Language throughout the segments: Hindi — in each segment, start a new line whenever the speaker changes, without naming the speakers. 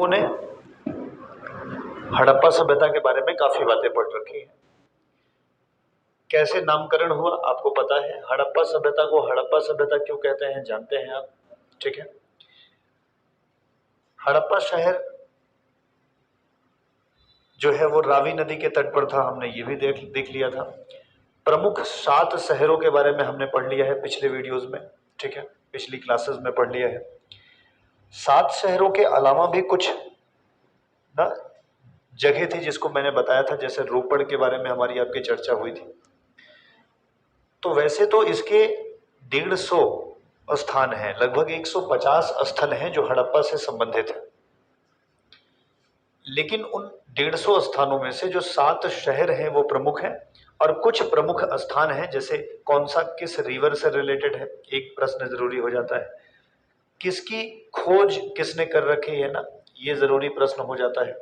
लोगों ने हड़प्पा सभ्यता के बारे में काफी बातें पढ़ रखी हैं। कैसे नामकरण हुआ आपको पता है। हड़प्पा सभ्यता को हड़प्पा सभ्यता क्यों कहते हैं जानते हैं आप, ठीक है। हड़प्पा शहर जो है वो रावी नदी के तट पर था, हमने ये भी देख लिया था। प्रमुख 7 शहरों के बारे में हमने पढ़ लिया है पिछले वीडियोस में, ठीक है, पिछली क्लासेस में पढ़ लिया है। 7 शहरों के अलावा भी कुछ ना जगह थी जिसको मैंने बताया था, जैसे रोपड़ के बारे में हमारी आपकी चर्चा हुई थी। तो वैसे तो इसके 150 स्थान हैं, लगभग 150 स्थल हैं जो हड़प्पा से संबंधित है। लेकिन उन 150 स्थानों में से जो 7 शहर हैं वो प्रमुख हैं, और कुछ प्रमुख स्थान हैं, जैसे कौन सा किस रिवर से रिलेटेड है, एक प्रश्न जरूरी हो जाता है। किसकी खोज किसने कर रखी है ना, ये जरूरी प्रश्न हो जाता है।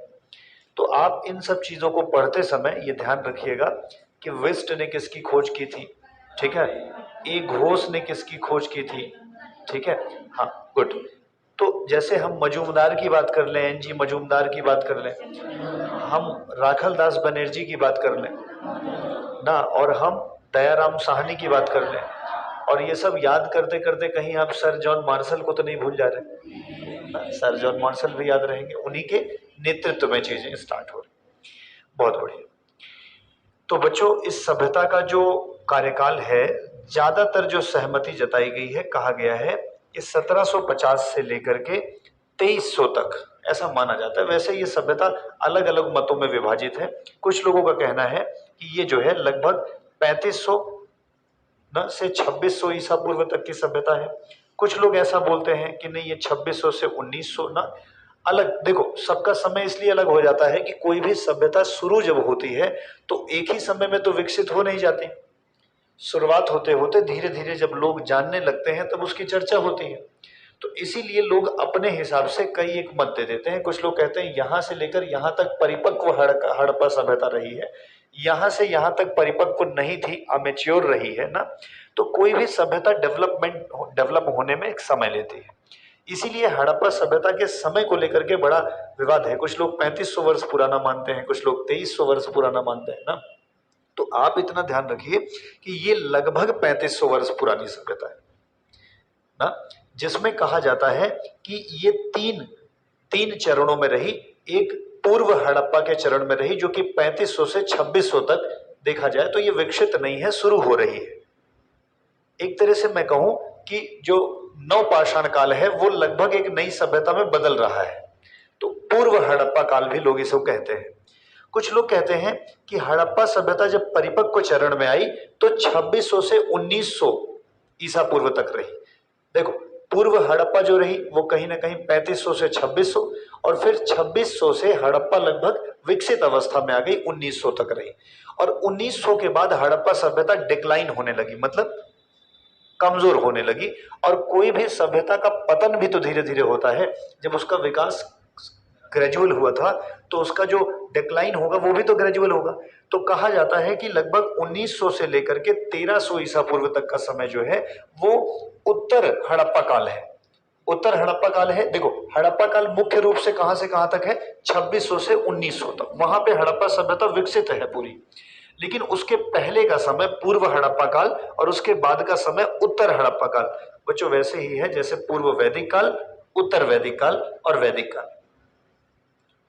तो आप इन सब चीजों को पढ़ते समय ये ध्यान रखिएगा कि वेस्ट ने किसकी खोज की थी, ठीक है, ए घोष ने किसकी खोज की थी, ठीक है, हाँ गुड। तो जैसे हम मजूमदार की बात कर लें, एनजी मजूमदार की बात कर लें, हम राखल दास बनर्जी की बात कर लें ना, और हम दयाराम साहनी की बात कर लें, और ये सब याद करते करते कहीं आप सर जॉन मार्शल को तो नहीं भूल जा रहे। सर जॉन मार्शल भी याद रहेंगे, उन्हीं के नेतृत्व में चीजें स्टार्ट हो रही। बहुत बढ़िया। तो बच्चों, इस सभ्यता का जो कार्यकाल है, ज्यादातर जो सहमति जताई गई है, कहा गया है कि 1750 से लेकर के 2300 तक ऐसा माना जाता है। वैसे ये सभ्यता अलग अलग मतों में विभाजित है। कुछ लोगों का कहना है कि ये जो है लगभग 3500 न से 2600 ईसा पूर्व तक की सभ्यता है। कुछ लोग ऐसा बोलते हैं कि नहीं, ये 2600 से 1900 ना अलग। देखो, सबका समय इसलिए अलग हो जाता है कि कोई भी सभ्यता शुरू जब होती है तो एक ही समय में तो विकसित हो नहीं जाती। शुरुआत होते होते धीरे धीरे जब लोग जानने लगते हैं तब उसकी चर्चा होती है। तो इसीलिए लोग अपने हिसाब से कई एक मत दे देते हैं। कुछ लोग कहते हैं यहां से लेकर यहां तक परिपक्व हड़प्पा सभ्यता रही है, यहां से यहां तक परिपक्व नहीं थी, अमेच्योर रही है ना। तो कोई भी सभ्यता डेवलप होने में एक समय लेती है। इसीलिए हड़प्पा सभ्यता के समय को लेकर के बड़ा विवाद है। कुछ लोग 3500 वर्ष पुराना मानते हैं, कुछ लोग 2300 वर्ष पुराना मानते हैं ना। तो आप इतना ध्यान रखिए कि ये लगभग 3500 वर्ष पुरानी सभ्यता है ना, जिसमें कहा जाता है कि ये तीन चरणों में रही। एक पूर्व हड़प्पा के चरण में रही जो कि 3500 से 2600 तक देखा जाए तो ये विकसित नहीं है, शुरू हो रही है। एक तरह से मैं कहूं कि जो नवपाषाण काल है वो लगभग एक नई सभ्यता में बदल रहा है। तो पूर्व हड़प्पा काल भी लोग इसे कहते हैं। कुछ लोग कहते हैं कि हड़प्पा सभ्यता जब परिपक्व चरण में आई तो 2600 से 1900 ईसा पूर्व तक रही। देखो, पूर्व हड़प्पा जो रही वो कहीं ना कहीं 3500 से 2600, और फिर 2600 से हड़प्पा लगभग विकसित अवस्था में आ गई, 1900 तक रही। और 1900 के बाद हड़प्पा सभ्यता डिक्लाइन होने लगी, मतलब कमजोर होने लगी। और कोई भी सभ्यता का पतन भी तो धीरे धीरे होता है। जब उसका विकास ग्रेजुअल हुआ था तो उसका जो डिक्लाइन होगा वो भी तो ग्रेजुअल होगा। तो कहा जाता है कि लगभग 1900 से लेकर के 1300 ईसा पूर्व तक का समय जो है वो उत्तर हड़प्पा काल है। उत्तर हड़प्पा काल है। देखो, हड़प्पा काल मुख्य रूप से कहां तक है, 2600 से 1900 तक। वहां पे हड़प्पा सभ्यता विकसित है पूरी। लेकिन उसके पहले का समय पूर्व हड़प्पा काल और उसके बाद का समय उत्तर हड़प्पा काल बच्चों वैसे ही है जैसे पूर्व वैदिक काल, उत्तर वैदिक काल और वैदिक काल,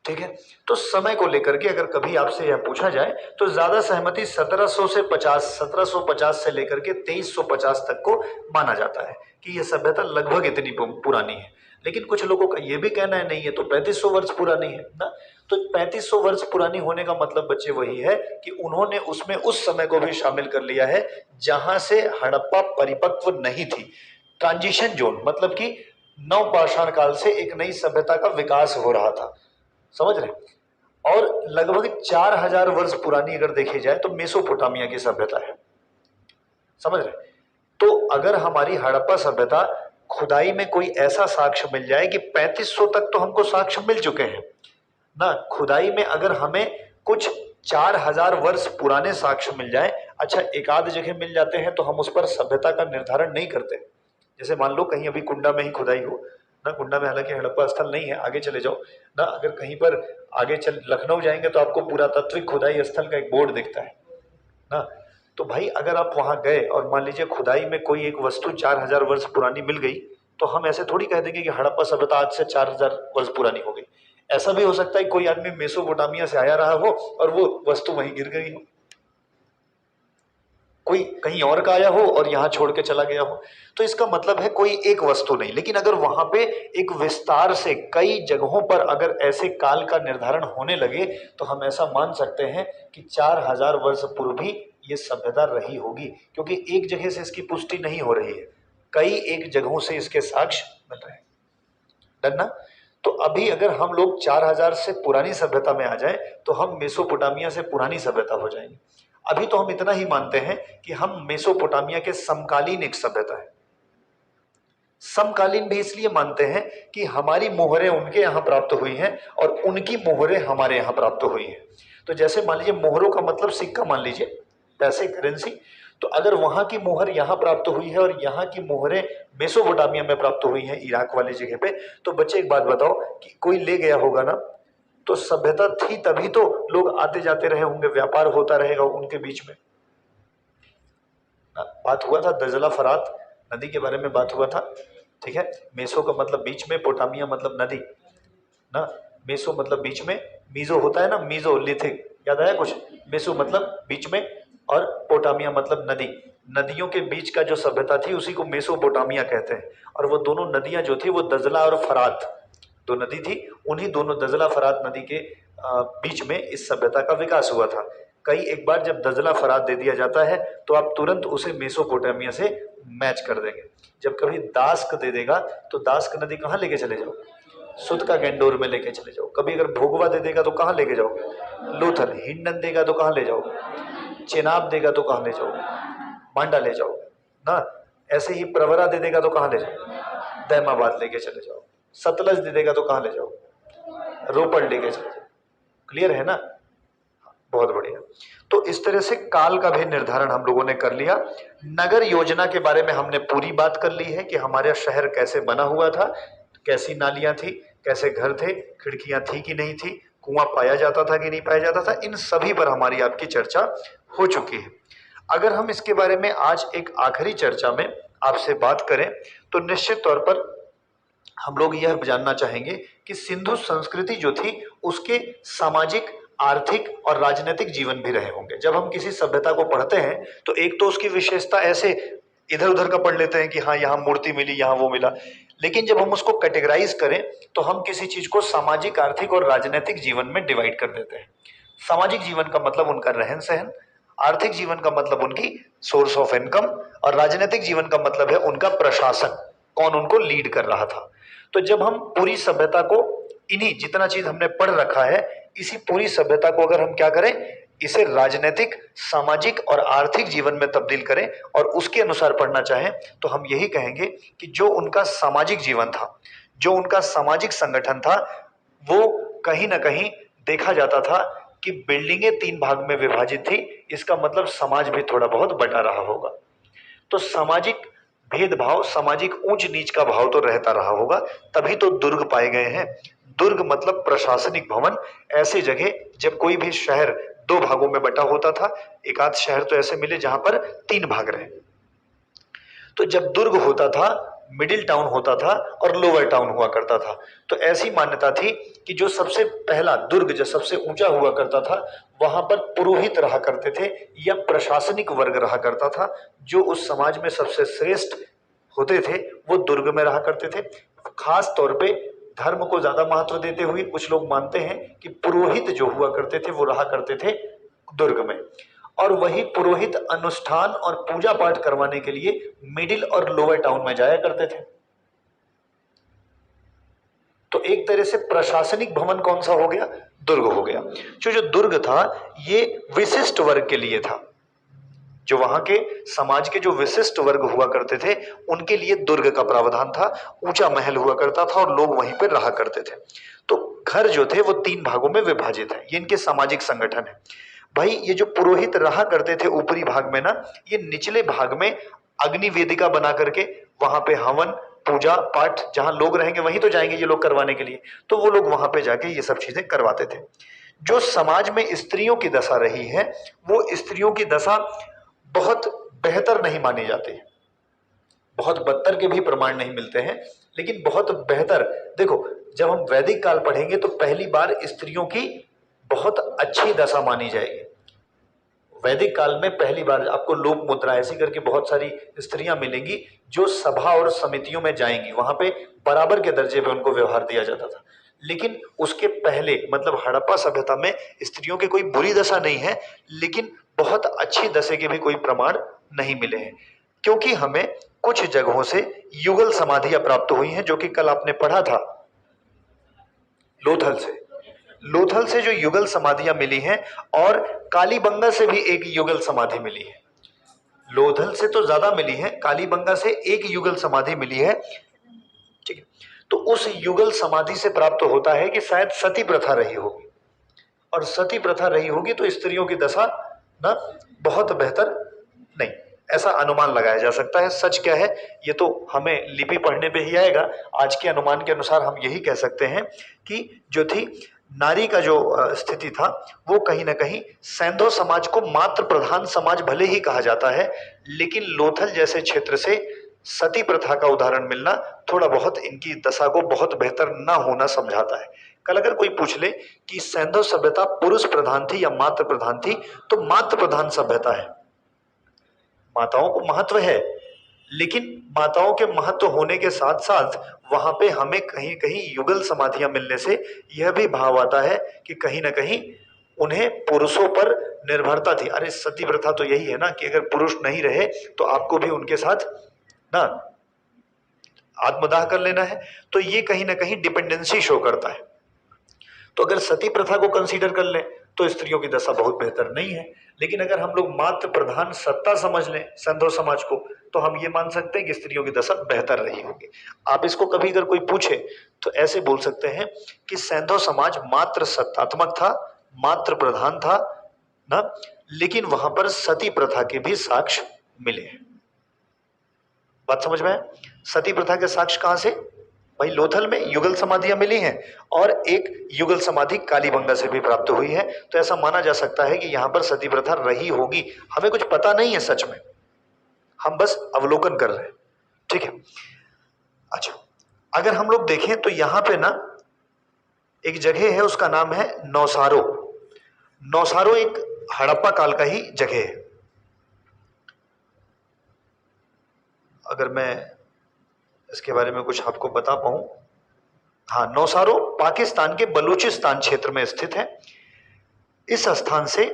ठीक है। तो समय को लेकर के अगर कभी आपसे यह पूछा जाए तो ज्यादा सहमति 1750 से लेकर के 2350 तक को माना जाता है कि यह सभ्यता लगभग इतनी पुरानी है। लेकिन कुछ लोगों का यह भी कहना है नहीं, है तो 3500 वर्ष पुरानी है ना। तो 3500 वर्ष पुरानी होने का मतलब बच्चे वही है कि उन्होंने उसमें उस समय को भी शामिल कर लिया है जहां से हड़प्पा परिपक्व नहीं थी। ट्रांजिशन जोन, मतलब कि नवपाषाण काल से एक नई सभ्यता का विकास हो रहा था, समझ रहे। और लगभग 4000 वर्ष पुरानी अगर देखी जाए तो मेसोपोटामिया की सभ्यता है, समझ रहे। तो अगर हमारी हड़प्पा सभ्यता खुदाई में कोई ऐसा साक्ष्य मिल जाए कि 3500 तक तो हमको साक्ष्य मिल चुके हैं ना, खुदाई में अगर हमें कुछ 4000 वर्ष पुराने साक्ष्य मिल जाए, अच्छा एक आध जगह मिल जाते हैं तो हम उस पर सभ्यता का निर्धारण नहीं करते। जैसे मान लो कहीं अभी कुंडा में ही खुदाई हो ना। कुंडा में हालांकि हड़प्पा स्थल नहीं है, आगे चले जाओ ना, अगर कहीं पर आगे चल लखनऊ जाएंगे तो आपको पुरातात्विक खुदाई स्थल का एक बोर्ड दिखता है ना। तो भाई अगर आप वहां गए और मान लीजिए खुदाई में कोई एक वस्तु 4000 वर्ष पुरानी मिल गई, तो हम ऐसे थोड़ी कह देंगे कि हड़प्पा सभ्यता आज से 4000 वर्ष पुरानी हो गई। ऐसा भी हो सकता है कोई आदमी मेसोपोटामिया से आया रहा हो और वो वस्तु वहीं गिर गई हो, कोई कहीं और का आया हो और यहां छोड़ के चला गया हो। तो इसका मतलब है कोई एक वस्तु नहीं, लेकिन अगर वहां पे एक विस्तार से कई जगहों पर अगर ऐसे काल का निर्धारण होने लगे तो हम ऐसा मान सकते हैं कि 4000 वर्ष पूर्व भी ये सभ्यता रही होगी, क्योंकि एक जगह से इसकी पुष्टि नहीं हो रही है, कई एक जगहों से इसके साक्ष्य मिल रहे हैं। डन ना। तो अभी अगर हम लोग 4000 से पुरानी सभ्यता में आ जाएं तो हम मेसोपोटामिया से पुरानी सभ्यता हो जाएंगे। अभी तो हम इतना ही मानते हैं कि हम मेसोपोटामिया के समकालीन एक सभ्यता है। समकालीन भी इसलिए मानते हैं कि हमारी मोहरें उनके यहां प्राप्त हुई हैं और उनकी मोहरें हमारे यहां प्राप्त हुई हैं। तो जैसे मान लीजिए मोहरों का मतलब सिक्का, मान लीजिए पैसे, करेंसी, तो अगर वहां की मोहर यहां प्राप्त हुई है और यहाँ की मोहरें मेसोपोटामिया में प्राप्त हुई हैं, इराक वाली जगह पे, तो बच्चे एक बात बताओ कि कोई ले गया होगा ना, तो सभ्यता थी तभी तो लोग आते जाते रहे होंगे, व्यापार होता रहेगा उनके बीच में। बात हुआ था दजला फरात नदी के बारे में, बात हुआ था, ठीक है। मेसो का मतलब बीच में, पोटामिया मतलब नदी ना, मेसो मतलब बीच में, मीजो होता है ना, मीजोलिथिक, याद आया कुछ? मेसो मतलब बीच में और पोटामिया मतलब नदी। नदियों के बीच का जो सभ्यता थी उसी को मेसोपोटामिया कहते हैं। और वो दोनों नदियां जो थी वो दजला और फरात, दो नदी थी, उन्हीं दोनों दजला फरात नदी के बीच में इस सभ्यता का विकास हुआ था। कई एक बार जब दजला फरात दे दिया जाता है तो आप तुरंत उसे मेसोपोटामिया से मैच कर देंगे। जब कभी दास्क दे देगा तो दास्क नदी कहाँ लेके चले जाओ? सुत का गैंडोर में लेके चले जाओ। कभी अगर भोगवा दे देगा तो कहाँ लेके जाओगे? लोथल। हिंडन देगा तो कहाँ ले जाओगे? चेनाब देगा तो कहाँ ले जाओगे? मांडा ले जाओगे ना। ऐसे ही प्रवरा दे देगा तो कहाँ ले जाओगे? दैमाबाद लेके चले जाओ। सतलज दे देगा तो कहाँ ले जाओ? रोपड़ लेके चले जाओ। क्लियर है ना? बहुत बढ़िया। तो इस तरह से काल का भी निर्धारण हम लोगों ने कर लिया। नगर योजना के बारे में हमने पूरी बात कर ली है कि हमारा शहर कैसे बना हुआ था, कैसी नालियां थी, कैसे घर थे, खिड़कियां थी कि नहीं थी, कुआं पाया जाता था कि नहीं पाया जाता था, इन सभी पर हमारी आपकी चर्चा हो चुकी है। अगर हम इसके बारे में आज एक आखिरी चर्चा में आपसे बात करें तो निश्चित तौर पर हम लोग यह जानना चाहेंगे कि सिंधु संस्कृति जो थी उसके सामाजिक, आर्थिक और राजनीतिक जीवन भी रहे होंगे। जब हम किसी सभ्यता को पढ़ते हैं तो एक तो उसकी विशेषता ऐसे इधर उधर का पढ़ लेते हैं कि हाँ यहाँ मूर्ति मिली, यहाँ वो मिला, लेकिन जब हम उसको कैटेगराइज करें तो हम किसी चीज को सामाजिक, आर्थिक और राजनीतिक जीवन में डिवाइड कर देते हैं। सामाजिक जीवन का मतलब उनका रहन सहन, आर्थिक जीवन का मतलब उनकी सोर्स ऑफ इनकम, और राजनीतिक जीवन का मतलब है उनका प्रशासन, कौन उनको लीड कर रहा था। तो जब हम पूरी सभ्यता को, इन्हीं जितना चीज हमने पढ़ रखा है, इसी पूरी सभ्यता को अगर हम क्या करें, इसे राजनीतिक, सामाजिक और आर्थिक जीवन में तब्दील करें और उसके अनुसार पढ़ना चाहें तो हम यही कहेंगे कि जो उनका सामाजिक जीवन था, जो उनका सामाजिक संगठन था, वो कहीं ना कहीं देखा जाता था कि बिल्डिंगें 3 भाग में विभाजित थी। इसका मतलब समाज भी थोड़ा बहुत बटा रहा होगा। तो सामाजिक भेदभाव, सामाजिक ऊंच नीच का भाव तो रहता रहा होगा, तभी तो दुर्ग पाए गए हैं। दुर्ग मतलब प्रशासनिक भवन, ऐसे जगह जब कोई भी शहर 2 भागों में बटा होता था, एक आध शहर तो ऐसे मिले जहां पर 3 भाग रहे। तो जब दुर्ग होता था, मिडिल टाउन होता था और लोअर टाउन हुआ करता था। तो ऐसी मान्यता थी कि जो सबसे पहला दुर्ग, जो सबसे ऊंचा हुआ करता था, वहां पर पुरोहित रहा करते थे या प्रशासनिक वर्ग रहा करता था। जो उस समाज में सबसे श्रेष्ठ होते थे वो दुर्ग में रहा करते थे। खास तौर पे धर्म को ज्यादा महत्व देते हुए कुछ लोग मानते हैं कि पुरोहित जो हुआ करते थे वो रहा करते थे दुर्ग में, और वही पुरोहित अनुष्ठान और पूजा पाठ करवाने के लिए मिडिल और लोअर टाउन में जाया करते थे। तो एक तरह से प्रशासनिक भवन कौन सा हो गया? दुर्ग हो गया। जो दुर्ग था ये विशिष्ट वर्ग के लिए था। जो वहां के समाज के जो विशिष्ट वर्ग हुआ करते थे उनके लिए दुर्ग का प्रावधान था। ऊंचा महल हुआ करता था और लोग वहीं पर रहा करते थे। तो घर जो थे वो 3 भागों में विभाजित है। ये इनके सामाजिक संगठन है। भाई ये जो पुरोहित रहा करते थे ऊपरी भाग में ना, ये निचले भाग में अग्नि वेदिका बना करके वहां पे हवन, पूजा पाठ जहां लोग रहेंगे वहीं तो जाएंगे ये लोग करवाने के लिए, तो वो लोग वहां पे जाके ये सब चीजें करवाते थे। जो समाज में स्त्रियों की दशा रही है वो स्त्रियों की दशा बहुत बेहतर नहीं मानी जाती, बहुत बदतर के भी प्रमाण नहीं मिलते हैं, लेकिन बहुत बेहतर। देखो, जब हम वैदिक काल पढ़ेंगे तो पहली बार स्त्रियों की बहुत अच्छी दशा मानी जाएगी। वैदिक काल में पहली बार आपको लोक मुद्रा ऐसी करके बहुत सारी स्त्रियां मिलेंगी जो सभा और समितियों में जाएंगी, वहां पे बराबर के दर्जे पे उनको व्यवहार दिया जाता था। लेकिन उसके पहले मतलब हड़प्पा सभ्यता में स्त्रियों की कोई बुरी दशा नहीं है, लेकिन बहुत अच्छी दशा के भी कोई प्रमाण नहीं मिले हैं, क्योंकि हमें कुछ जगहों से युगल समाधियां प्राप्त हुई हैं, जो कि कल आपने पढ़ा था लोथल से जो युगल समाधियां मिली हैं, और कालीबंगा से भी एक युगल समाधि मिली है। लोथल से तो ज्यादा मिली है, कालीबंगा से एक युगल समाधि मिली है। ठीक है, तो उस युगल समाधि से प्राप्त होता है कि शायद सती प्रथा रही होगी, और सती प्रथा रही होगी तो स्त्रियों की दशा ना बहुत बेहतर नहीं, ऐसा अनुमान लगाया जा सकता है। सच क्या है ये तो हमें लिपि पढ़ने पे ही आएगा। आज के अनुमान के अनुसार हम यही कह सकते हैं कि जो थी नारी का जो स्थिति था वो कहीं ना कहीं सैंधव समाज को मात्र प्रधान समाज भले ही कहा जाता है, लेकिन लोथल जैसे क्षेत्र से सती प्रथा का उदाहरण मिलना थोड़ा बहुत इनकी दशा को बहुत बेहतर ना होना समझाता है। कल अगर कोई पूछ ले कि सैंधव सभ्यता पुरुष प्रधान थी या मातृ प्रधान थी, तो मातृ प्रधान सभ्यता है। माताओं को महत्व है, लेकिन माताओं के महत्व होने के साथ साथ वहां पे हमें कहीं कहीं युगल समाधियां मिलने से यह भी भाव आता है कि कहीं ना कहीं उन्हें पुरुषों पर निर्भरता थी। अरे सती प्रथा तो यही है ना कि अगर पुरुष नहीं रहे तो आपको भी उनके साथ ना आत्मदाह कर लेना है, तो ये कहीं ना कहीं डिपेंडेंसी शो करता है। तो अगर सती प्रथा को कंसीडर कर लें तो स्त्रियों की दशा बहुत बेहतर नहीं है, लेकिन अगर हम लोग मात्र प्रधान सत्ता समझ लें सैंधव समाज को, तो हम ये मान सकते हैं कि स्त्रियों की दशा बेहतर रही होगी। आप इसको कभी अगर कोई पूछे तो ऐसे बोल सकते हैं कि सैंधव समाज मात्र सत्तात्मक था, मात्र प्रधान था ना, लेकिन वहां पर सती प्रथा के भी साक्ष्य मिले। बात समझ में है? सती प्रथा के साक्ष्य कहां से? भाई लोथल में युगल समाधियां मिली हैं, और एक युगल समाधि कालीबंगा से भी प्राप्त हुई है, तो ऐसा माना जा सकता है कि यहां पर सती प्रथा रही होगी। हमें कुछ पता नहीं है सच में, हम बस अवलोकन कर रहे हैं। ठीक है, अच्छा, अगर हम लोग देखें तो यहां पे ना एक जगह है, उसका नाम है नौसारो। नौसारो एक हड़प्पा काल का ही जगह है। अगर मैं इसके बारे में कुछ आपको बता पाऊं, हाँ, नौसारो पाकिस्तान के बलूचिस्तान क्षेत्र में स्थित है। इस स्थान से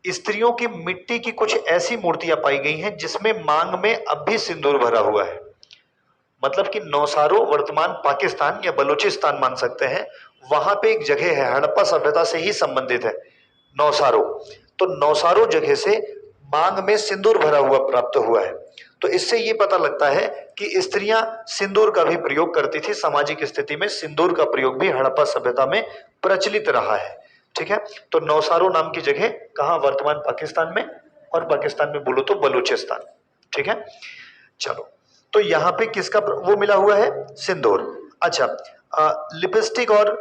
स्त्रियों की मिट्टी की कुछ ऐसी मूर्तियां पाई गई हैं जिसमें मांग में अब भी सिंदूर भरा हुआ है। मतलब कि नौसारो वर्तमान पाकिस्तान या बलूचिस्तान मान सकते हैं, वहां पे एक जगह है, हड़प्पा सभ्यता से ही संबंधित है नौसारो। तो नौसारो जगह से मांग में सिंदूर भरा हुआ प्राप्त हुआ है। तो इससे ये पता लगता है कि स्त्रियां सिंदूर का भी प्रयोग करती थी। सामाजिक स्थिति में सिंदूर का प्रयोग भी हड़प्पा सभ्यता में प्रचलित रहा है। ठीक है, तो नौसारो नाम की जगह कहां? वर्तमान पाकिस्तान में, और पाकिस्तान में बोलो तो बलूचिस्तान। ठीक है, चलो, तो यहाँ पे किसका वो मिला हुआ है? सिंदूर। अच्छा, लिपस्टिक और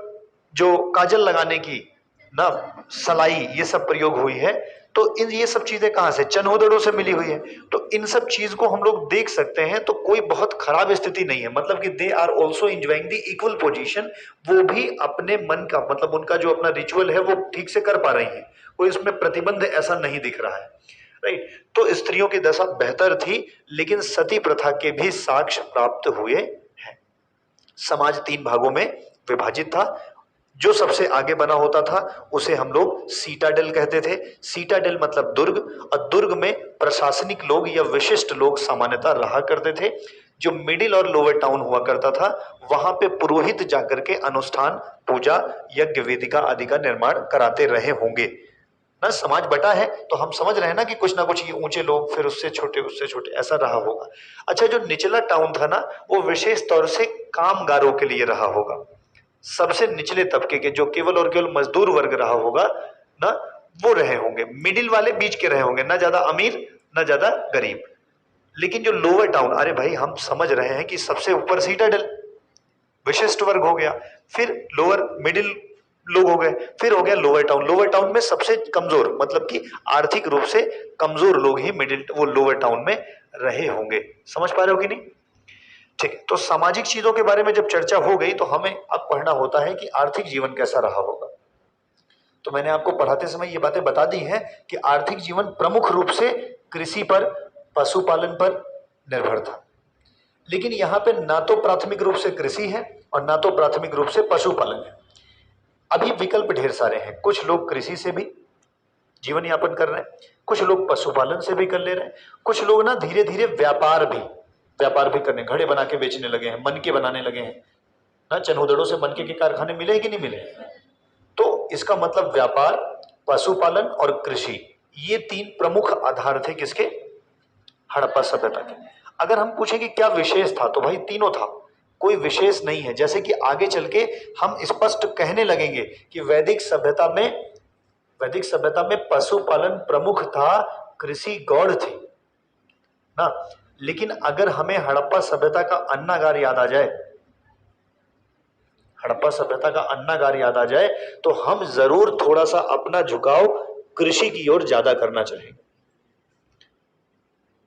जो काजल लगाने की ना सलाई, ये सब प्रयोग हुई है। तो इन ये सब चीजें कहां से? चनोदड़ों से मिली हुई है। तो इन सब चीज को हम लोग देख सकते हैं, तो कोई बहुत खराब स्थिति नहीं है। मतलब कि they are also enjoying the equal position. वो भी अपने मन का मतलब उनका जो अपना रिचुअल है वो ठीक से कर पा रही है, कोई इसमें प्रतिबंध ऐसा नहीं दिख रहा है। राइट, तो स्त्रियों की दशा बेहतर थी, लेकिन सती प्रथा के भी साक्ष्य प्राप्त हुए हैं। समाज 3 भागों में विभाजित था। जो सबसे आगे बना होता था उसे हम लोग सीटाडेल कहते थे। सीटाडेल मतलब दुर्ग, और दुर्ग में प्रशासनिक लोग या विशिष्ट लोग सामान्यतः रहा करते थे। जो मिडिल और लोअर टाउन हुआ करता था वहां पे पुरोहित जाकर के अनुष्ठान, पूजा, यज्ञ वेदिका आदि का निर्माण कराते रहे होंगे ना। समाज बटा है तो हम समझ रहे हैं ना कि कुछ ना कुछ ये ऊंचे लोग, फिर उससे छोटे ऐसा रहा होगा। अच्छा, जो निचला टाउन था ना वो विशेष तौर से कामगारों के लिए रहा होगा। सबसे निचले तबके के जो केवल और केवल मजदूर वर्ग रहा होगा ना, वो रहे होंगे। मिडिल वाले बीच के रहे होंगे, ना ज्यादा अमीर ना ज्यादा गरीब। लेकिन जो लोअर टाउन, अरे भाई हम समझ रहे हैं कि सबसे ऊपर सीटाडेल विशिष्ट वर्ग हो गया, फिर लोअर मिडिल लोग हो गए, फिर हो गया लोअर टाउन। लोअर टाउन में सबसे कमजोर, मतलब कि आर्थिक रूप से कमजोर लोग ही मिडिल वो लोअर टाउन में रहे होंगे। समझ पा रहे हो कि नहीं? ठीक है, तो सामाजिक चीजों के बारे में जब चर्चा हो गई तो हमें अब पढ़ना होता है कि आर्थिक जीवन कैसा रहा होगा। तो मैंने आपको पढ़ाते समय ये बातें बता दी हैं कि आर्थिक जीवन प्रमुख रूप से कृषि पर, पशुपालन पर निर्भर था। लेकिन यहाँ पे ना तो प्राथमिक रूप से कृषि है और ना तो प्राथमिक रूप से पशुपालन है। अभी विकल्प ढेर सारे हैं। कुछ लोग कृषि से भी जीवन यापन कर रहे हैं, कुछ लोग पशुपालन से भी कर ले रहे हैं, कुछ लोग ना धीरे धीरे व्यापार भी करने, घड़े बना के बेचने लगे हैं, मनके बनाने लगे हैं ना। चनहुदड़ों से मनके के कारखाने मिले हैं कि नहीं मिले? तो इसका मतलब व्यापार, पशुपालन और कृषि, ये तीन प्रमुख आधार थे किसके? हड़प्पा सभ्यता के। अगर हम पूछें कि क्या विशेष था, तो भाई तीनों था, कोई विशेष नहीं है। जैसे कि आगे चल के हम स्पष्ट कहने लगेंगे कि वैदिक सभ्यता में पशुपालन प्रमुख था, कृषि गौड़ थी ना। लेकिन अगर हमें हड़प्पा सभ्यता का अन्नागार याद आ जाए, तो हम जरूर थोड़ा सा अपना झुकाव कृषि की ओर ज्यादा करना चाहेंगे।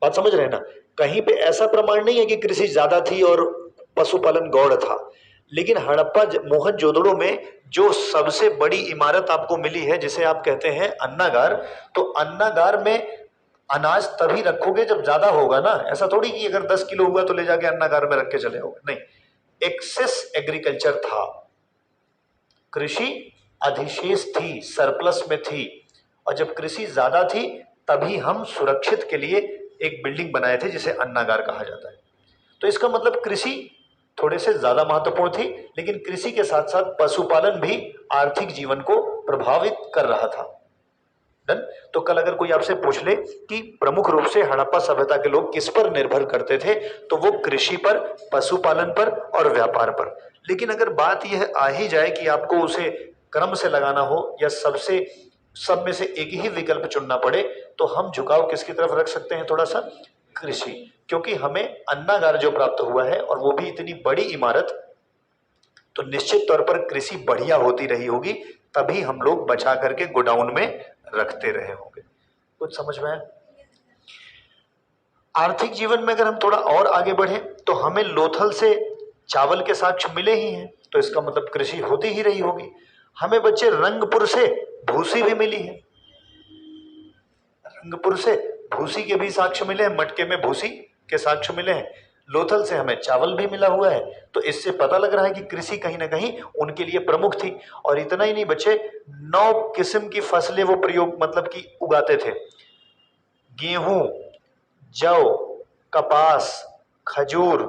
बात समझ रहे हैं ना? कहीं पे ऐसा प्रमाण नहीं है कि कृषि ज्यादा थी और पशुपालन गौड़ था। लेकिन हड़प्पा मोहनजोदड़ो में जो सबसे बड़ी इमारत आपको मिली है, जिसे आप कहते हैं अन्नागार, तो अन्नागार में अनाज तभी रखोगे जब ज्यादा होगा ना। ऐसा थोड़ी कि अगर 10 किलो हुआ तो ले जाके अन्नागार में रख के चले आओगे, नहीं। एक्सेस एग्रीकल्चर था, कृषि अधिशेष थी, सरप्लस में थी। और जब कृषि ज्यादा थी तभी हम सुरक्षित के लिए एक बिल्डिंग बनाए थे जिसे अन्नागार कहा जाता है। तो इसका मतलब कृषि थोड़े से ज्यादा महत्वपूर्ण थी, लेकिन कृषि के साथ साथ पशुपालन भी आर्थिक जीवन को प्रभावित कर रहा था। डन? तो कल अगर कोई आपसे पूछ ले कि प्रमुख रूप से हड़प्पा सभ्यता के लोग किस पर निर्भर करते थे, तो वो कृषि पर, पशुपालन पर और व्यापार पर। लेकिन अगर बात यह आ ही जाए कि आपको उसे क्रम से लगाना हो या सब में से एक ही विकल्प चुनना पड़े, तो हम झुकाव किसकी तरफ रख सकते हैं? थोड़ा सा कृषि, क्योंकि हमें अन्नागार जो प्राप्त हुआ है और वो भी इतनी बड़ी इमारत, तो निश्चित तौर पर कृषि बढ़िया होती रही होगी, तभी हम लोग बचा करके गोडाउन में रखते रहे होंगे। कुछ समझ में आया? आर्थिक जीवन में अगर हम थोड़ा और आगे बढ़े तो हमें लोथल से चावल के साक्ष्य मिले ही हैं, तो इसका मतलब कृषि होती ही रही होगी। हमें बच्चे रंगपुर से भूसी भी मिली है, रंगपुर से भूसी के भी साक्ष्य मिले हैं, मटके में भूसी के साक्ष्य मिले हैं। लोथल से हमें चावल भी मिला हुआ है, तो इससे पता लग रहा है कि कृषि कहीं ना कहीं उनके लिए प्रमुख थी। और इतना ही नहीं बच्चे, 9 किस्म की फसलें वो प्रयोग मतलब कि उगाते थे। गेहूं, जौ, कपास, खजूर,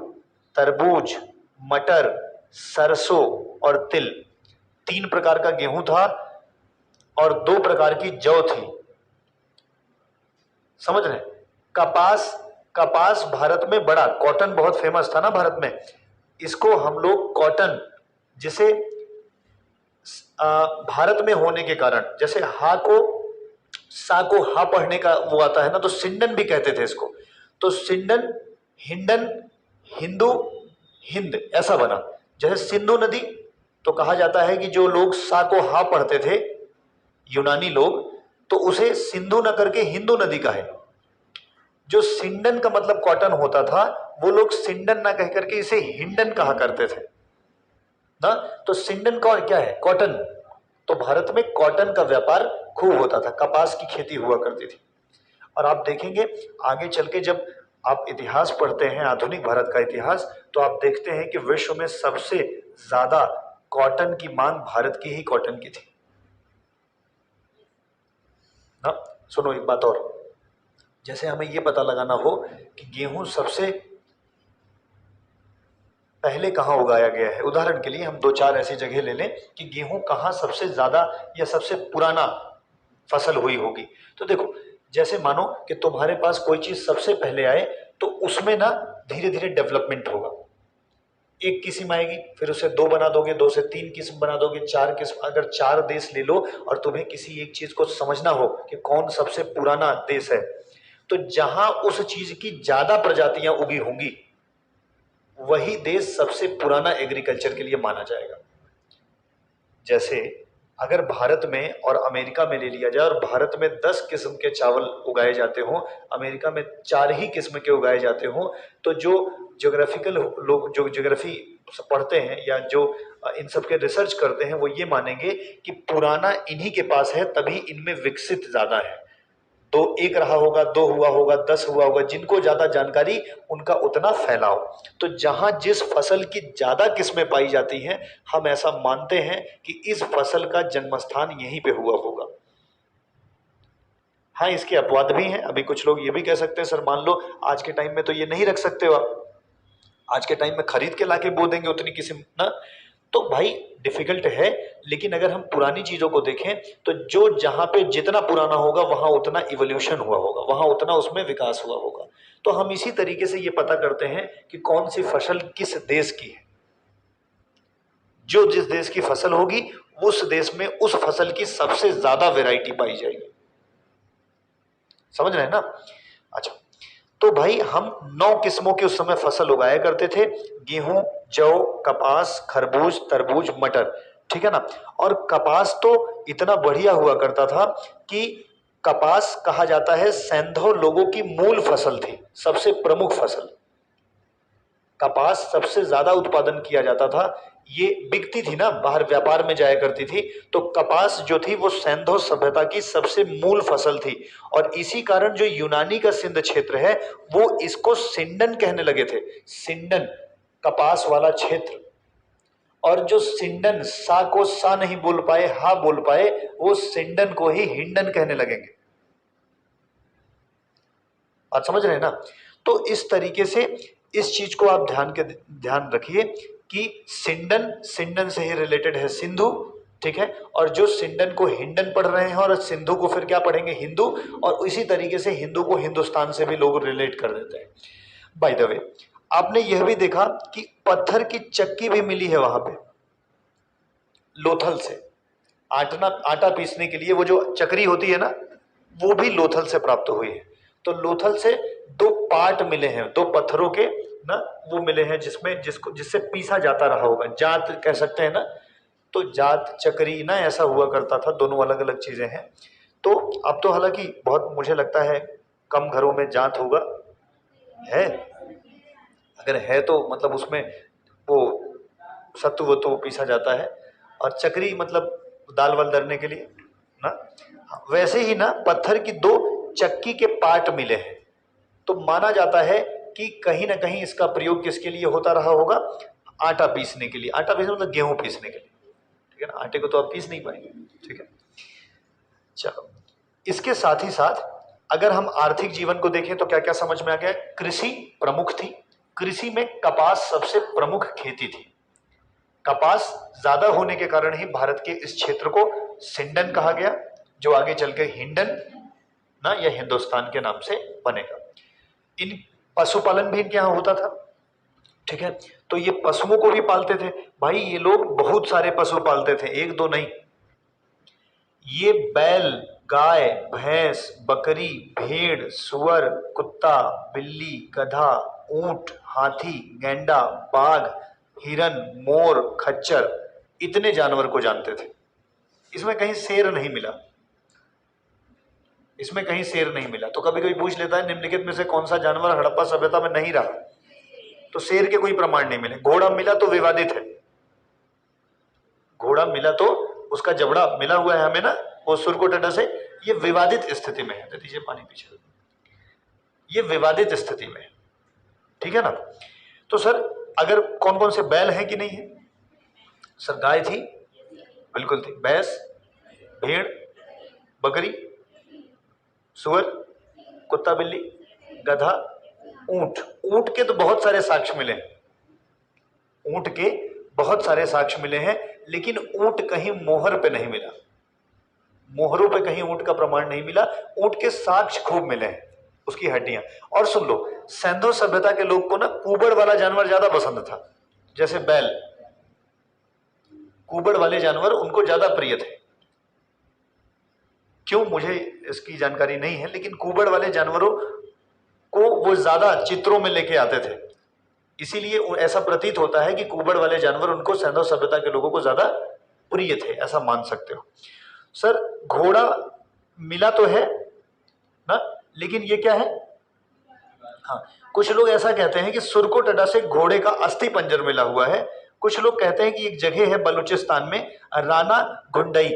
तरबूज, मटर, सरसों और तिल। 3 प्रकार का गेहूं था और 2 प्रकार की जौ थी। समझ रहे? कपास भारत में बड़ा, कॉटन बहुत फेमस था ना भारत में, इसको हम लोग कॉटन, जिसे भारत में होने के कारण, जैसे सा को हा पढ़ने का वो आता है ना, तो सिंडन भी कहते थे इसको। तो सिंडन, हिंडन, हिंदू, हिंद ऐसा बना। जैसे सिंधु नदी, तो कहा जाता है कि जो लोग सा को हा पढ़ते थे, यूनानी लोग, तो उसे सिंधु न करके हिंदू नदी का है। जो सिंडन का मतलब कॉटन होता था, वो लोग सिंडन ना कह करके इसे हिंडन कहा करते थे ना। तो सिंडन का क्या है? कॉटन। तो भारत में कॉटन का व्यापार खूब होता था, कपास की खेती हुआ करती थी। और आप देखेंगे आगे चल के जब आप इतिहास पढ़ते हैं, आधुनिक भारत का इतिहास, तो आप देखते हैं कि विश्व में सबसे ज्यादा कॉटन की मांग भारत की ही कॉटन की थी ना। सुनो एक बात और, जैसे हमें यह पता लगाना हो कि गेहूं सबसे पहले कहां उगाया गया है, उदाहरण के लिए हम 2-4 ऐसी जगह ले लें कि गेहूं कहां सबसे ज्यादा या सबसे पुराना फसल हुई होगी। तो देखो, जैसे मानो कि तुम्हारे पास कोई चीज सबसे पहले आए, तो उसमें ना धीरे धीरे डेवलपमेंट होगा। एक किस्म आएगी, फिर उसे 2 बना दोगे, 2 से 3 किस्म बना दोगे, 4 किस्म। अगर 4 देश ले लो और तुम्हें किसी एक चीज को समझना हो कि कौन सबसे पुराना देश है, तो जहां उस चीज की ज्यादा प्रजातियां उगी होंगी वही देश सबसे पुराना एग्रीकल्चर के लिए माना जाएगा। जैसे अगर भारत में और अमेरिका में ले लिया जाए और भारत में 10 किस्म के चावल उगाए जाते हों, अमेरिका में 4 ही किस्म के उगाए जाते हों, तो जो ज्योग्राफिकल लोग जो ज्योग्राफी पढ़ते हैं या जो इन सब के रिसर्च करते हैं वो ये मानेंगे कि पुराना इन्हीं के पास है, तभी इनमें विकसित ज्यादा है। दो एक रहा होगा, 2 हुआ होगा, 10 हुआ होगा, जिनको ज्यादा जानकारी उनका उतना फैलाव। तो जहां जिस फसल की ज्यादा किस्में पाई जाती हैं, हम ऐसा मानते हैं कि इस फसल का जन्मस्थान यहीं पे हुआ होगा। हाँ, इसके अपवाद भी हैं। अभी कुछ लोग ये भी कह सकते हैं सर मान लो आज के टाइम में तो ये नहीं रख सकते हो आप, आज के टाइम में खरीद के लाके बो देंगे उतनी किस्म ना, तो भाई डिफिकल्ट है। लेकिन अगर हम पुरानी चीजों को देखें तो जो जहां पे जितना पुराना होगा वहां उतना इवोल्यूशन हुआ होगा, वहां उतना उसमें विकास हुआ होगा। तो हम इसी तरीके से ये पता करते हैं कि कौन सी फसल किस देश की है। जो जिस देश की फसल होगी उस देश में उस फसल की सबसे ज्यादा वैरायटी पाई जाएगी। समझ रहे हैं ना? अच्छा, तो भाई हम 9 किस्मों की उस समय फसल उगाया करते थे, गेहूं, जौ, कपास, खरबूज, तरबूज, मटर, ठीक है ना। और कपास तो इतना बढ़िया हुआ करता था कि कपास कहा जाता है सैंधव लोगों की मूल फसल थी, सबसे प्रमुख फसल। कपास सबसे ज्यादा उत्पादन किया जाता था, ये बिकती थी ना, बाहर व्यापार में जाया करती थी, तो कपास जो थी वो सैंधव सभ्यता की सबसे मूल फसल थी। और इसी कारण जो यूनानी का सिंध क्षेत्र है वो इसको सिंडन कहने लगे थे, सिंडन, कपास वाला क्षेत्र। और जो सिंडन सा को सा नहीं बोल पाए, हा बोल पाए, वो सिंडन को ही हिंडन कहने लगेंगे। आप समझ रहे हैं ना? तो इस तरीके से इस चीज को आप ध्यान रखिए कि सिंडन, सिंडन से ही रिलेटेड है सिंधु, ठीक है। और जो सिंडन को हिंडन पढ़ रहे हैं और सिंधु को फिर क्या पढ़ेंगे, हिंदू। और इसी तरीके से हिंदू को हिंदुस्तान से भी लोग रिलेट कर देते हैं। बाय द वे, आपने यह भी देखा कि पत्थर की चक्की भी मिली है वहां पे लोथल से। आटा पीसने के लिए वो जो चक्री होती है ना, वो भी लोथल से प्राप्त हुई है। तो लोथल से 2 पार्ट मिले हैं, 2 पत्थरों के ना, वो मिले हैं जिससे पीसा जाता रहा होगा, जात कह सकते हैं ना। तो जात चक्री ना ऐसा हुआ करता था, दोनों अलग अलग चीजें हैं। तो अब तो हालांकि बहुत मुझे लगता है कम घरों में जात होगा, है अगर है तो मतलब उसमें वो सत्तू वो पीसा जाता है। और चक्री मतलब दाल वाल दरने के लिए ना। वैसे ही ना पत्थर की 2 चक्की के पार्ट मिले हैं, तो माना जाता है कि कहीं ना कहीं इसका प्रयोग किसके लिए होता रहा होगा, आटा पीसने के लिए। आटा पीसने मतलब गेहूं पीसने के लिए, ठीक है ना। आटे को तो आप पीस नहीं पाएंगे, ठीक है। चलो, इसके साथ ही साथ अगर हम आर्थिक जीवन को देखें तो क्या क्या समझ में आ गया। कृषि प्रमुख थी, कृषि में कपास सबसे प्रमुख खेती थी। कपास ज्यादा होने के कारण ही भारत के इस क्षेत्र को सिंडन कहा गया, जो आगे चल के हिंडन ना या हिंदुस्तान के नाम से बनेगा। इन पशुपालन भी इनके यहाँ होता था, ठीक है। तो ये पशुओं को भी पालते थे भाई, ये लोग बहुत सारे पशु पालते थे, 1-2 नहीं। ये बैल, गाय, भैंस, बकरी, भेड़, सुअर, कुत्ता, बिल्ली, गधा, ऊंट, हाथी, गैंडा, बाघ, हिरन, मोर, खच्चर, इतने जानवर को जानते थे। इसमें कहीं शेर नहीं मिला, इसमें कहीं शेर नहीं मिला। तो कभी कभी पूछ लेता है निम्नलिखित में से कौन सा जानवर हड़प्पा सभ्यता में नहीं रहा, तो शेर के कोई प्रमाण नहीं मिले। घोड़ा मिला तो विवादित है, घोड़ा मिला तो उसका जबड़ा मिला हुआ है हमें ना, वो सुरकोटडा से, ये विवादित स्थिति में है। दे दीजिए पानी पीछे, ये विवादित स्थिति में है, ठीक है ना। तो सर अगर कौन कौन से बैल हैं कि नहीं है, सर गाय थी, बिल्कुल थी, भैंस, भेड़, बकरी, सुअर, कुत्ता, बिल्ली, गधा, ऊंट। ऊंट के तो बहुत सारे साक्ष्य मिले हैं, ऊंट के बहुत सारे साक्ष्य मिले हैं, लेकिन ऊंट कहीं मोहर पे नहीं मिला, मोहरों पे कहीं ऊंट का प्रमाण नहीं मिला। ऊंट के साक्ष्य खूब मिले हैं, उसकी हड्डियां। और सुन लो, सैंधव सभ्यता के लोग को ना कुबड़ वाला जानवर ज्यादा पसंद था, जैसे बैल, कुबड़ वाले जानवर उनको ज्यादा प्रिय थे। क्यों मुझे इसकी जानकारी नहीं है, लेकिन कुबड़ वाले जानवरों को वो ज्यादा चित्रों में लेके आते थे, इसीलिए ऐसा प्रतीत होता है कि कुबड़ वाले जानवर उनको सैंधव सभ्यता के लोगों को ज्यादा प्रिय थे, ऐसा मान सकते हो। सर घोड़ा मिला तो है ना, लेकिन ये क्या है? हाँ, कुछ लोग ऐसा कहते हैं कि सुरकोटडा से घोड़े का अस्थि पंजर मिला हुआ है। कुछ लोग कहते हैं कि एक जगह है बलूचिस्तान में, राना घुंडई,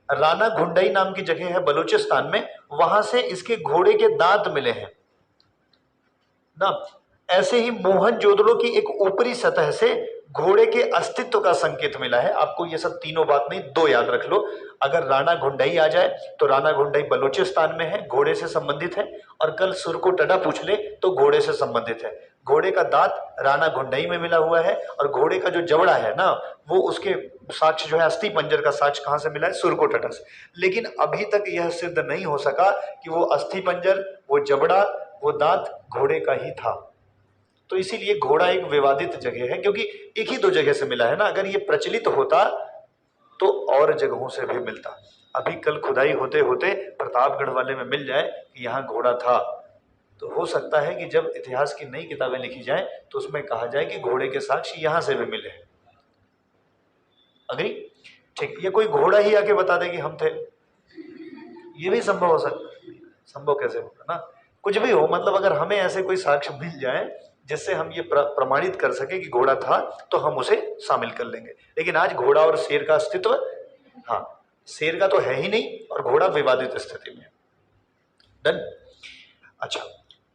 राना घुंडई नाम की जगह है बलूचिस्तान में, वहां से इसके घोड़े के दांत मिले हैं ना। ऐसे ही मोहनजोदड़ो की एक ऊपरी सतह से घोड़े के अस्तित्व का संकेत मिला है। आपको ये सब तीनों बात नहीं, दो याद रख लो। अगर राना घुंडई आ जाए तो राना घुंडई बलूचिस्तान में है, घोड़े से संबंधित है, और कल सुरकोटडा पूछ ले तो घोड़े से संबंधित है। घोड़े का दांत राना घुंडई में मिला हुआ है, और घोड़े का जो जबड़ा है ना, वो उसके साक्ष्य जो है अस्थि पंजर का साक्ष्य कहां से मिला है? सुरकोटडा से। लेकिन अभी तक यह सिद्ध नहीं हो सका कि वो अस्थि पंजर, वो जबड़ा, वो दांत घोड़े का ही था। तो इसीलिए घोड़ा एक विवादित जगह है, क्योंकि एक ही दो जगह से मिला है ना। अगर ये प्रचलित होता तो और जगहों से भी मिलता। अभी कल खुदाई होते होते प्रतापगढ़ वाले में मिल जाए कि यहाँ घोड़ा था, तो हो सकता है कि जब इतिहास की नई किताबें लिखी जाए तो उसमें कहा जाए कि घोड़े के साक्ष्य यहां से भी मिले। अग्री? ठीक। ये कोई घोड़ा ही आके बता दे कि हम थे, ये भी संभव हो सकता। संभव कैसे होगा ना, कुछ भी हो, मतलब अगर हमें ऐसे कोई साक्ष्य मिल जाए जिससे हम ये प्रमाणित कर सके कि घोड़ा था, तो हम उसे शामिल कर लेंगे। लेकिन आज घोड़ा और शेर का अस्तित्व, हाँ, शेर का तो है ही नहीं और घोड़ा विवादित स्थिति में। डन। अच्छा,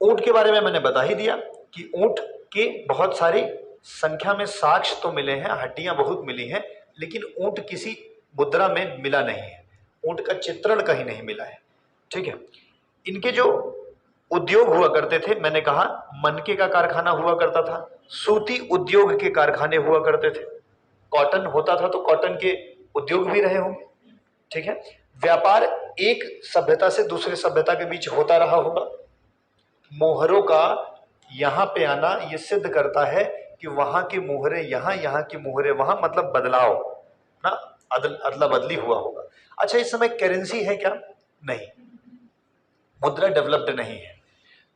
ऊंट के बारे में मैंने बता ही दिया कि ऊंट के बहुत सारी संख्या में साक्ष्य तो मिले हैं, हड्डियां बहुत मिली हैं, लेकिन ऊंट किसी मुद्रा में मिला नहीं है, ऊंट का चित्रण कहीं नहीं मिला है। ठीक है। इनके जो उद्योग हुआ करते थे, मैंने कहा मनके का कारखाना हुआ करता था, सूती उद्योग के कारखाने हुआ करते थे, कॉटन होता था तो कॉटन के उद्योग भी रहे होंगे। ठीक है। व्यापार एक सभ्यता से दूसरे सभ्यता के बीच होता रहा होगा। मोहरों का यहां पे आना यह सिद्ध करता है कि वहां की मोहरे यहां, यहां की मोहरे वहां, मतलब बदलाव ना, अदला बदली हुआ होगा। अच्छा, इस समय करेंसी है क्या? नहीं, मुद्रा डेवलप्ड नहीं है।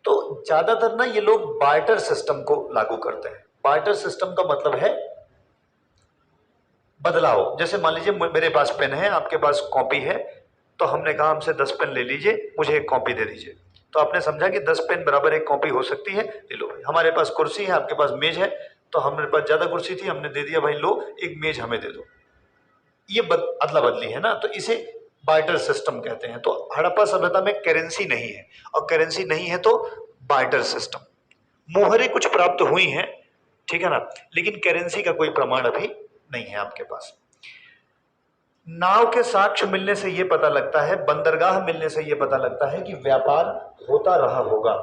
तो ज्यादातर ना ये लोग बार्टर सिस्टम को लागू करते हैं। बार्टर सिस्टम का मतलब है बदलाव। जैसे मान लीजिए मेरे पास पेन है, आपके पास कॉपी है, तो हमने कहा हमसे 10 पेन ले लीजिए, मुझे एक कॉपी दे दीजिए। तो आपने समझा कि 10 पेन बराबर एक कॉपी हो सकती है, ले लो भाई। हमारे पास कुर्सी है, आपके पास मेज है, तो हमारे पास ज्यादा कुर्सी थी, हमने दे दिया भाई लो एक मेज हमें दे दो। ये अदला बदली है ना, तो इसे बार्टर सिस्टम कहते हैं। तो हड़प्पा सभ्यता में करेंसी नहीं है, और करेंसी नहीं है तो बार्टर सिस्टम। मोहरे कुछ प्राप्त हुई हैं, ठीक है ना, लेकिन करेंसी का कोई प्रमाण अभी नहीं है आपके पास। नाव के साक्ष्य मिलने से यह पता लगता है, बंदरगाह मिलने से यह पता लगता है कि व्यापार होता रहा होगा।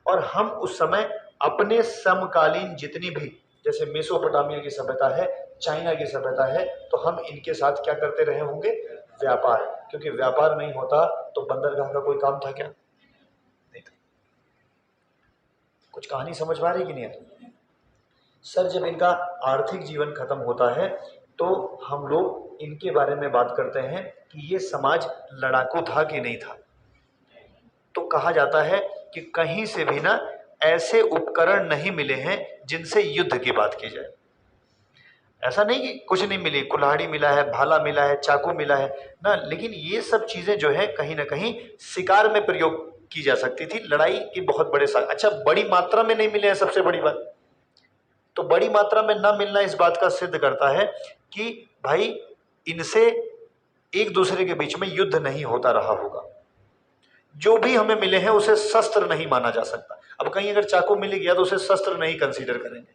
और हम उस समय अपने समकालीन जितनी भी, जैसे मेसोपोटामिया की सभ्यता है, चाइना की सभ्यता है, तो हम इनके साथ क्या करते रहे होंगे? व्यापार। क्योंकि व्यापार नहीं होता तो बंदरगाह का कोई काम था क्या? नहीं था। कुछ कहानी समझ में आ रही कि नहीं आ रही? सर, जब इनका आर्थिक जीवन खत्म होता है तो हम लोग इनके बारे में बात करते हैं कि ये समाज लड़ाकू था कि नहीं था। तो कहा जाता है कि कहीं से भी ना ऐसे उपकरण नहीं मिले हैं जिनसे युद्ध की बात की जाए। ऐसा नहीं कि कुछ नहीं मिली, कुल्हाड़ी मिला है, भाला मिला है, चाकू मिला है ना, लेकिन ये सब चीजें जो है कहीं ना कहीं शिकार में प्रयोग की जा सकती थी, लड़ाई के बहुत बड़े साथ। अच्छा, बड़ी मात्रा में नहीं मिले हैं, सबसे बड़ी बात। तो बड़ी मात्रा में ना मिलना इस बात का सिद्ध करता है कि भाई इनसे एक दूसरे के बीच में युद्ध नहीं होता रहा होगा। जो भी हमें मिले हैं उसे शस्त्र नहीं माना जा सकता। अब कहीं अगर चाकू मिल गया तो उसे शस्त्र नहीं कंसीडर करेंगे,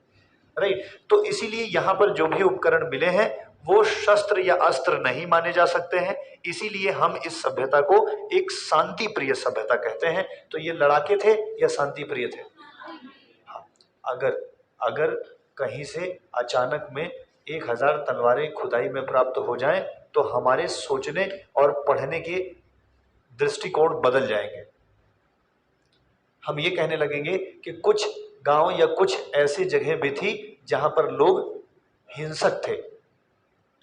राइट। तो इसीलिए यहां पर जो भी उपकरण मिले हैं वो शस्त्र या अस्त्र नहीं माने जा सकते हैं। इसीलिए हम इस सभ्यता को एक शांति प्रिय सभ्यता कहते हैं। तो ये लड़ाके थे या शांति प्रिय थे? हाँ। अगर कहीं से अचानक में 1000 तलवारें खुदाई में प्राप्त हो जाएं तो हमारे सोचने और पढ़ने के दृष्टिकोण बदल जाएंगे। हम ये कहने लगेंगे कि कुछ गांव या कुछ ऐसी जगह भी थी जहां पर लोग हिंसक थे,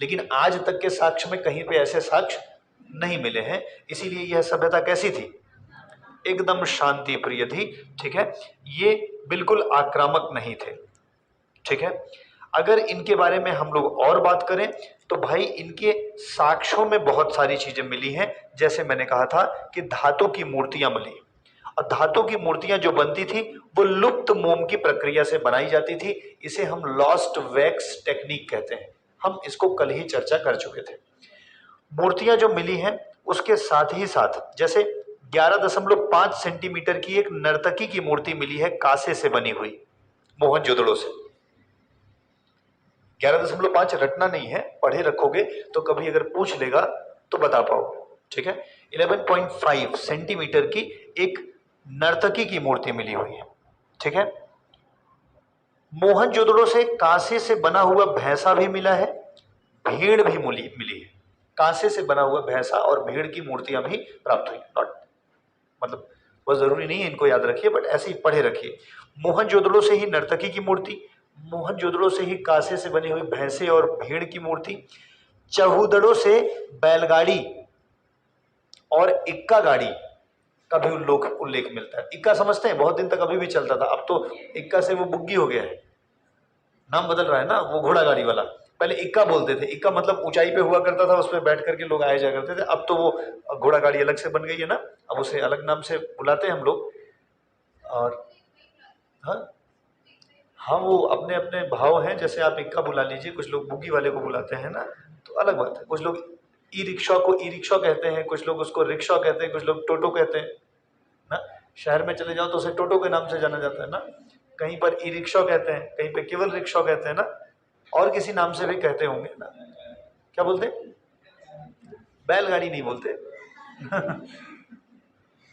लेकिन आज तक के साक्ष्य में कहीं पे ऐसे साक्ष्य नहीं मिले हैं। इसीलिए यह सभ्यता कैसी थी? एकदम शांति प्रिय थी। ठीक है, ये बिल्कुल आक्रामक नहीं थे। ठीक है, अगर इनके बारे में हम लोग और बात करें तो भाई इनके साक्ष्यों में बहुत सारी चीजें मिली हैं। जैसे मैंने कहा था कि धातु की मूर्तियां मिली, और धातु की मूर्तियां जो बनती थी वो लुप्त मोम की प्रक्रिया से बनाई जाती थी। इसे हम लॉस्ट वैक्स टेक्निक कहते हैं। हम इसको कल ही चर्चा कर चुके थे। मूर्तियां जो मिली हैं उसके साथ ही साथ जैसे 11.5 सेंटीमीटर की एक नर्तकी की मूर्ति मिली है, कांसे से बनी हुई, मोहनजोदड़ो से। 11.5 रटना नहीं है, पढ़े रखोगे तो कभी अगर पूछ लेगा तो बता पाओगे। ठीक है, 11.5 सेंटीमीटर की एक नर्तकी की मूर्ति मिली हुई है। ठीक है, मोहनजोदड़ो से कांसे से बना हुआ भैंसा भी मिला है, भेड़ भी मिली है। कांसे से बना हुआ भैंसा और भेड़ की मूर्तियां भी प्राप्त हुई। नॉट मतलब बहुत जरूरी नहीं है इनको याद रखिए, बट ऐसे ही पढ़े रखिए। मोहनजोदड़ो से ही नर्तकी की मूर्ति, मोहनजोदड़ो से ही कांसे से बनी हुई भैंसे और भेड़ की मूर्ति, चहुदड़ो से बैलगाड़ी और इक्का गाड़ी का भी उल्लेख मिलता है। इक्का समझते हैं, बहुत दिन तक अभी भी चलता था, अब तो इक्का से वो बुग्गी हो गया है, नाम बदल रहा है ना, वो घोड़ा गाड़ी वाला। पहले इक्का बोलते थे, इक्का मतलब ऊंचाई पे हुआ करता था, उस पर बैठ करके लोग आए जा करते थे। अब तो वो घोड़ा गाड़ी अलग से बन गई है ना, अब उसे अलग नाम से बुलाते हैं हम लोग। और हाँ वो अपने अपने भाव हैं, जैसे आप इक्का बुला लीजिए, कुछ लोग बुग्गी वाले को बुलाते हैं ना, तो अलग बात है। कुछ लोग ई रिक्शा को ई रिक्शा कहते हैं, कुछ लोग उसको रिक्शा कहते हैं, कुछ लोग टोटो कहते हैं ना। शहर में चले जाओ तो उसे टोटो के नाम से जाना जाता है ना, कहीं पर ई रिक्शा कहते हैं, कहीं पे केवल रिक्शा कहते हैं ना, और किसी नाम से भी कहते होंगे ना। क्या बोलते? बैलगाड़ी नहीं बोलते।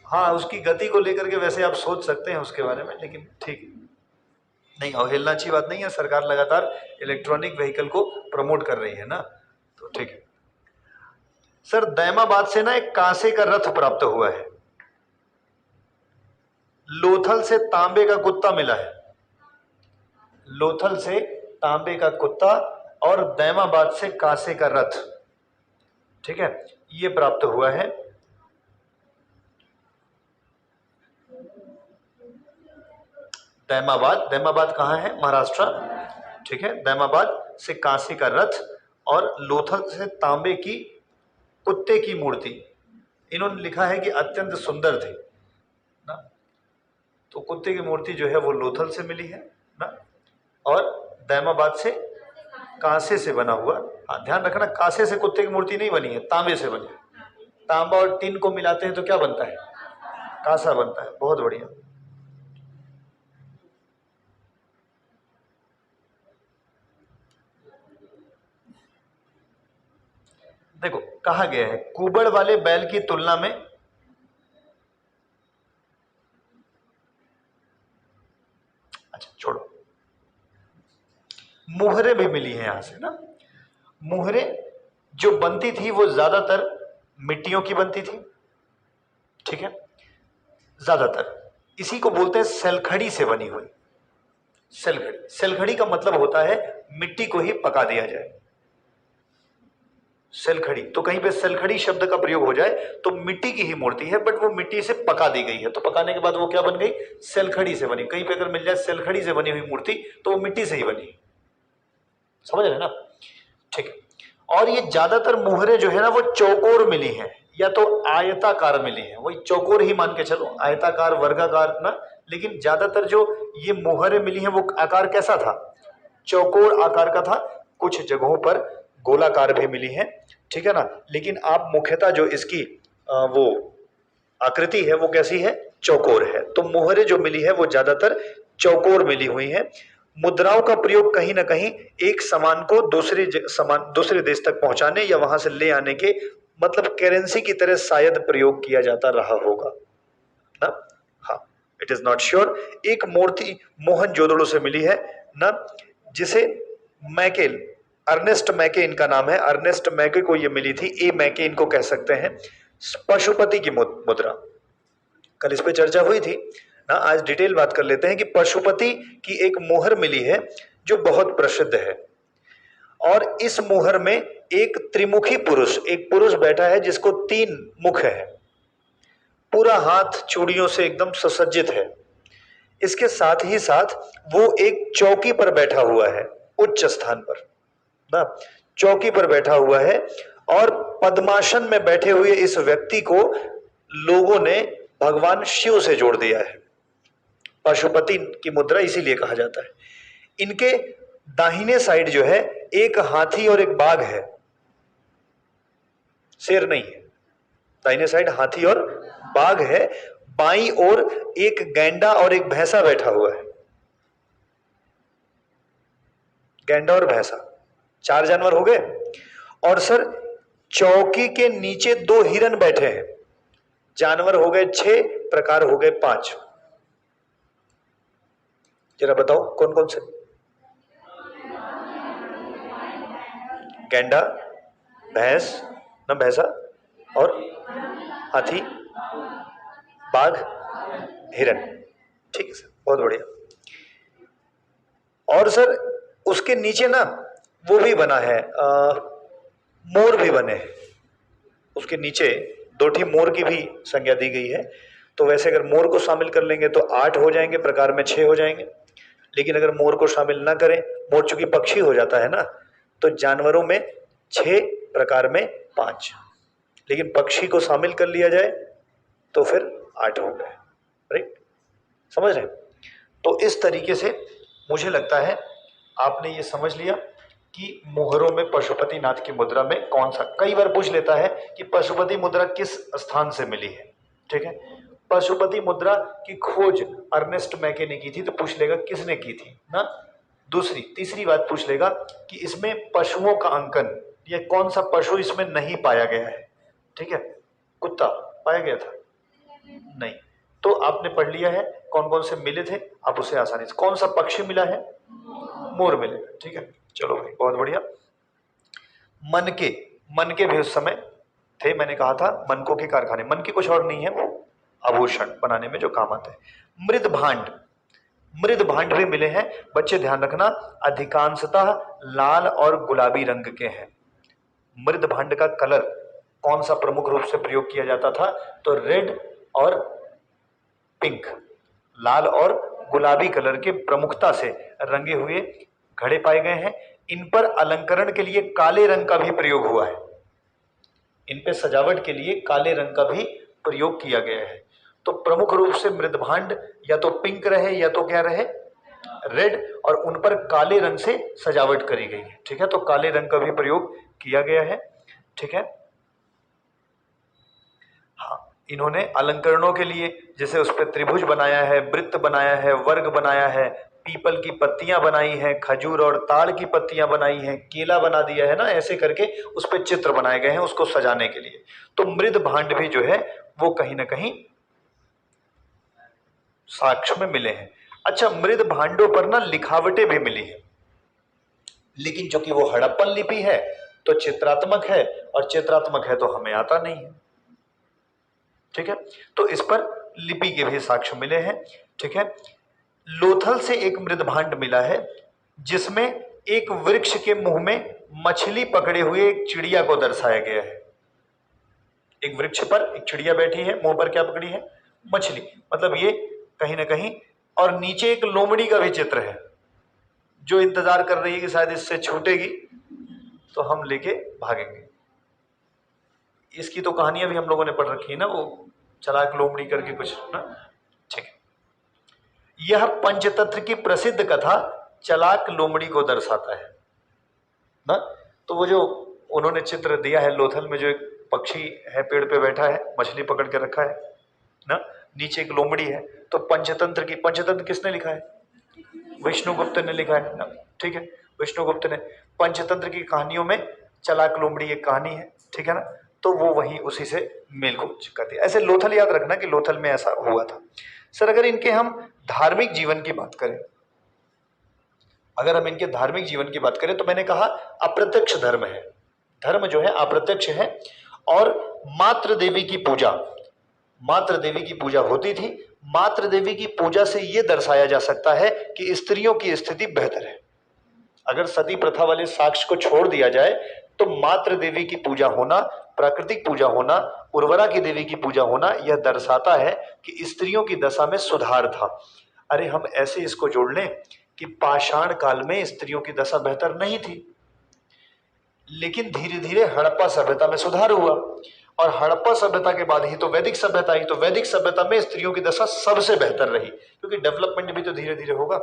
हाँ, उसकी गति को लेकर के वैसे आप सोच सकते हैं उसके बारे में, लेकिन ठीक नहीं, अवहेलना अच्छी बात नहीं है। सरकार लगातार इलेक्ट्रॉनिक व्हीकल को प्रमोट कर रही है ना, तो ठीक है। सर दैमाबाद से ना एक कांसे का रथ प्राप्त हुआ है, लोथल से तांबे का कुत्ता मिला है, लोथल से तांबे का कुत्ता और दैमाबाद से कांसे का रथ। ठीक है, ये प्राप्त हुआ है। दैमाबाद कहाँ है? महाराष्ट्र। ठीक है, दैमाबाद से कांसे का रथ और लोथल से तांबे की कुत्ते की मूर्ति। इन्होंने लिखा है कि अत्यंत सुंदर थे ना, तो कुत्ते की मूर्ति जो है वो लोथल से मिली है ना, और दैमाबाद से कांसे से बना हुआ। हाँ ध्यान रखना, कांसे से कुत्ते की मूर्ति नहीं बनी है, तांबे से बनी है। तांबा और टिन को मिलाते हैं तो क्या बनता है? कांसा बनता है। बहुत बढ़िया। देखो कहा गया है कुबड़ वाले बैल की तुलना में, अच्छा छोड़ो, मुहरे भी मिली है यहां से ना। मुहरे जो बनती थी वो ज्यादातर मिट्टियों की बनती थी। ठीक है, ज्यादातर इसी को बोलते हैं सेलखड़ी से बनी हुई। सेलखड़ी, सेलखड़ी का मतलब होता है मिट्टी को ही पका दिया जाए। सेलखड़ी, तो कहीं पे सेलखड़ी शब्द का प्रयोग हो जाए तो मिट्टी की ही मूर्ति है, बट वो मिट्टी से पका दी गई है, तो पकाने के बाद वो क्या बन गई? सेलखड़ी से बनी। कहीं पे अगर मिल जाए सेलखड़ी से बनी हुई मूर्ति तो वो मिट्टी से ही बनी। समझ रहे ना? ठीक है, और ये ज्यादातर मुहरे जो है ना वो चौकोर मिली है या तो आयताकार मिली है। वही चौकोर ही मान के चलो, आयताकार वर्गाकार ना, लेकिन ज्यादातर जो ये मुहरे मिली है वो आकार कैसा था? चौकोर आकार का था। कुछ जगहों पर गोलाकार भी मिली है। ठीक है ना, लेकिन आप मुख्यतः जो इसकी वो आकृति है वो कैसी है? चौकोर है। तो मुहरे जो मिली है वो ज्यादातर चौकोर मिली हुई है। मुद्राओं का प्रयोग कहीं ना कहीं एक सामान को दूसरे देश तक पहुंचाने या वहां से ले आने के मतलब करेंसी की तरह शायद प्रयोग किया जाता रहा होगा ना। हाँ, इट इज नॉट श्योर। एक मूर्ति मोहनजोदड़ो से मिली है ना, जिसे मैकेल, अर्नेस्ट मैके इनका नाम है, अर्नेस्ट मैके को ये मिली थी। ए मैके इनको कह सकते हैं। पशुपति की मुद्रा, कल इस पे चर्चा हुई थी ना, आज डिटेल बात कर लेते हैं कि पशुपति की एक मोहर मिली है जो बहुत प्रसिद्ध है। और इस मोहर में एक त्रिमुखी पुरुष, एक पुरुष बैठा है जिसको 3 मुख है, पूरा हाथ चूड़ियों से एकदम सुसज्जित है। इसके साथ ही साथ वो एक चौकी पर बैठा हुआ है, उच्च स्थान पर ना, चौकी पर बैठा हुआ है। और पद्मासन में बैठे हुए इस व्यक्ति को लोगों ने भगवान शिव से जोड़ दिया है। पशुपति की मुद्रा इसीलिए कहा जाता है। इनके दाहिने साइड जो है एक हाथी और एक बाघ है, शेर नहीं है। दाहिने साइड हाथी और बाघ है, बाईं ओर एक गैंडा और एक भैंसा बैठा हुआ है। गैंडा और भैंसा, 4 जानवर हो गए। और सर चौकी के नीचे 2 हिरन बैठे हैं, जानवर हो गए 6, प्रकार हो गए 5। जरा बताओ कौन कौन से? गैंडा, भैंस ना, भैंसा और हाथी, बाघ, हिरन। ठीक है सर, बहुत बढ़िया। और सर उसके नीचे ना वो भी बना है, मोर भी बने हैं। उसके नीचे 2 मोर की भी संज्ञा दी गई है। तो वैसे अगर मोर को शामिल कर लेंगे तो 8 हो जाएंगे, प्रकार में 6 हो जाएंगे। लेकिन अगर मोर को शामिल ना करें, मोर चूंकि पक्षी हो जाता है ना, तो जानवरों में 6, प्रकार में 5। लेकिन पक्षी को शामिल कर लिया जाए तो फिर 8 हो गए। राइट, समझ रहे? तो इस तरीके से मुझे लगता है आपने ये समझ लिया कि मोहरों में पशुपति नाथ की मुद्रा में कौन सा। कई बार पूछ लेता है कि पशुपति मुद्रा किस स्थान से मिली है। ठीक है, पशुपति मुद्रा की खोज अर्नेस्ट मैके ने की थी, तो पूछ लेगा किसने की थी ना। दूसरी तीसरी बात पूछ लेगा कि इसमें पशुओं का अंकन, या कौन सा पशु इसमें नहीं पाया गया है। ठीक है, कुत्ता पाया गया था नहीं, तो आपने पढ़ लिया है कौन कौन से मिले थे, आप उसे आसानी से। कौन सा पक्षी मिला है? मोर मिलेगा। ठीक है, चलो भाई बहुत बढ़िया। मनके भी उस समय थे, मैंने कहा था मनकों के कारखाने। मनके कुछ और नहीं है, वो आभूषण बनाने में जो काम आते हैं। मृद भांड भी मिले हैं। बच्चे ध्यान रखना, अधिकांशतः लाल और गुलाबी रंग के हैं। मृद भांड का कलर कौन सा प्रमुख रूप से प्रयोग किया जाता था? तो रेड और पिंक, लाल और गुलाबी कलर के प्रमुखता से रंगे हुए घड़े पाए गए हैं। इन पर अलंकरण के लिए काले रंग का भी प्रयोग हुआ है। इन पे सजावट के लिए काले रंग का भी प्रयोग किया गया है। तो प्रमुख रूप से मृदभांड या तो पिंक रहे या तो क्या रहे, रेड, और उन पर काले रंग से सजावट करी गई है। ठीक है, तो काले रंग का भी प्रयोग किया गया है। ठीक है, हाँ, इन्होंने अलंकरणों के लिए जैसे उस पर त्रिभुज बनाया है, वृत्त बनाया है, वर्ग बनाया है, पीपल की पत्तियां बनाई हैं, खजूर और ताड़ की पत्तियां बनाई हैं, केला बना दिया है ना, ऐसे करके उस पर चित्र बनाए गए हैं उसको सजाने के लिए। तो मृद भांड भी जो है वो कहीं ना कहीं साक्ष्य में मिले हैं। अच्छा, मृद भांडों पर ना लिखावटें भी मिली है, लेकिन चूंकि वो हड़प्पन लिपि है तो चित्रात्मक है, और चित्रात्मक है तो हमें आता नहीं है। ठीक है, तो इस पर लिपि के भी साक्ष्य मिले हैं। ठीक है, लोथल से एक मृदभांड मिला है जिसमें एक वृक्ष के मुंह में मछली पकड़े हुए एक चिड़िया को दर्शाया गया है। एक वृक्ष पर एक चिड़िया बैठी है, मुंह पर क्या पकड़ी है? मछली। मतलब ये कहीं ना कहीं, और नीचे एक लोमड़ी का भी चित्र है जो इंतजार कर रही है कि शायद इससे छूटेगी तो हम लेके भागेंगे। इसकी तो कहानियां भी हम लोगों ने पढ़ रखी है ना, वो चलाक लोमड़ी करके कुछ ना। ठीक है, यह पंचतंत्र की प्रसिद्ध कथा चलाक लोमड़ी को दर्शाता है ना। तो वो जो उन्होंने चित्र दिया है लोथल में, जो एक पक्षी है पेड़ पे बैठा है, मछली पकड़ के रखा है ना, नीचे एक लोमड़ी है। तो पंचतंत्र किसने लिखा है? विष्णुगुप्त ने लिखा है ना। ठीक है, विष्णुगुप्त ने पंचतंत्र की कहानियों में चलाक लोमड़ी एक कहानी है। ठीक है ना, तो वो वही उसी से मेल को करती है। ऐसे लोथल याद रखना कि लोथल में ऐसा हुआ था। सर अगर इनके हम धार्मिक जीवन की बात करें, तो मैंने कहा अप्रत्यक्ष धर्म है, धर्म जो है अप्रत्यक्ष है। और मातृ देवी की पूजा होती थी। मातृ देवी की पूजा से यह दर्शाया जा सकता है कि स्त्रियों की स्थिति बेहतर है। अगर सती प्रथा वाले साक्ष्य को छोड़ दिया जाए तो मातृ देवी की पूजा होना, प्राकृतिक पूजा होना, उर्वरा की देवी की पूजा होना, यह दर्शाता है कि स्त्रियों की दशा में सुधार था। अरे हम ऐसे इसको जोड़ लें कि पाषाण काल में स्त्रियों की दशा बेहतर नहीं थी, लेकिन धीरे धीरे हड़प्पा सभ्यता में सुधार हुआ, और हड़प्पा सभ्यता के बाद ही तो वैदिक सभ्यता आई। तो वैदिक सभ्यता में स्त्रियों की दशा सबसे बेहतर रही, क्योंकि डेवलपमेंट भी तो धीरे धीरे होगा।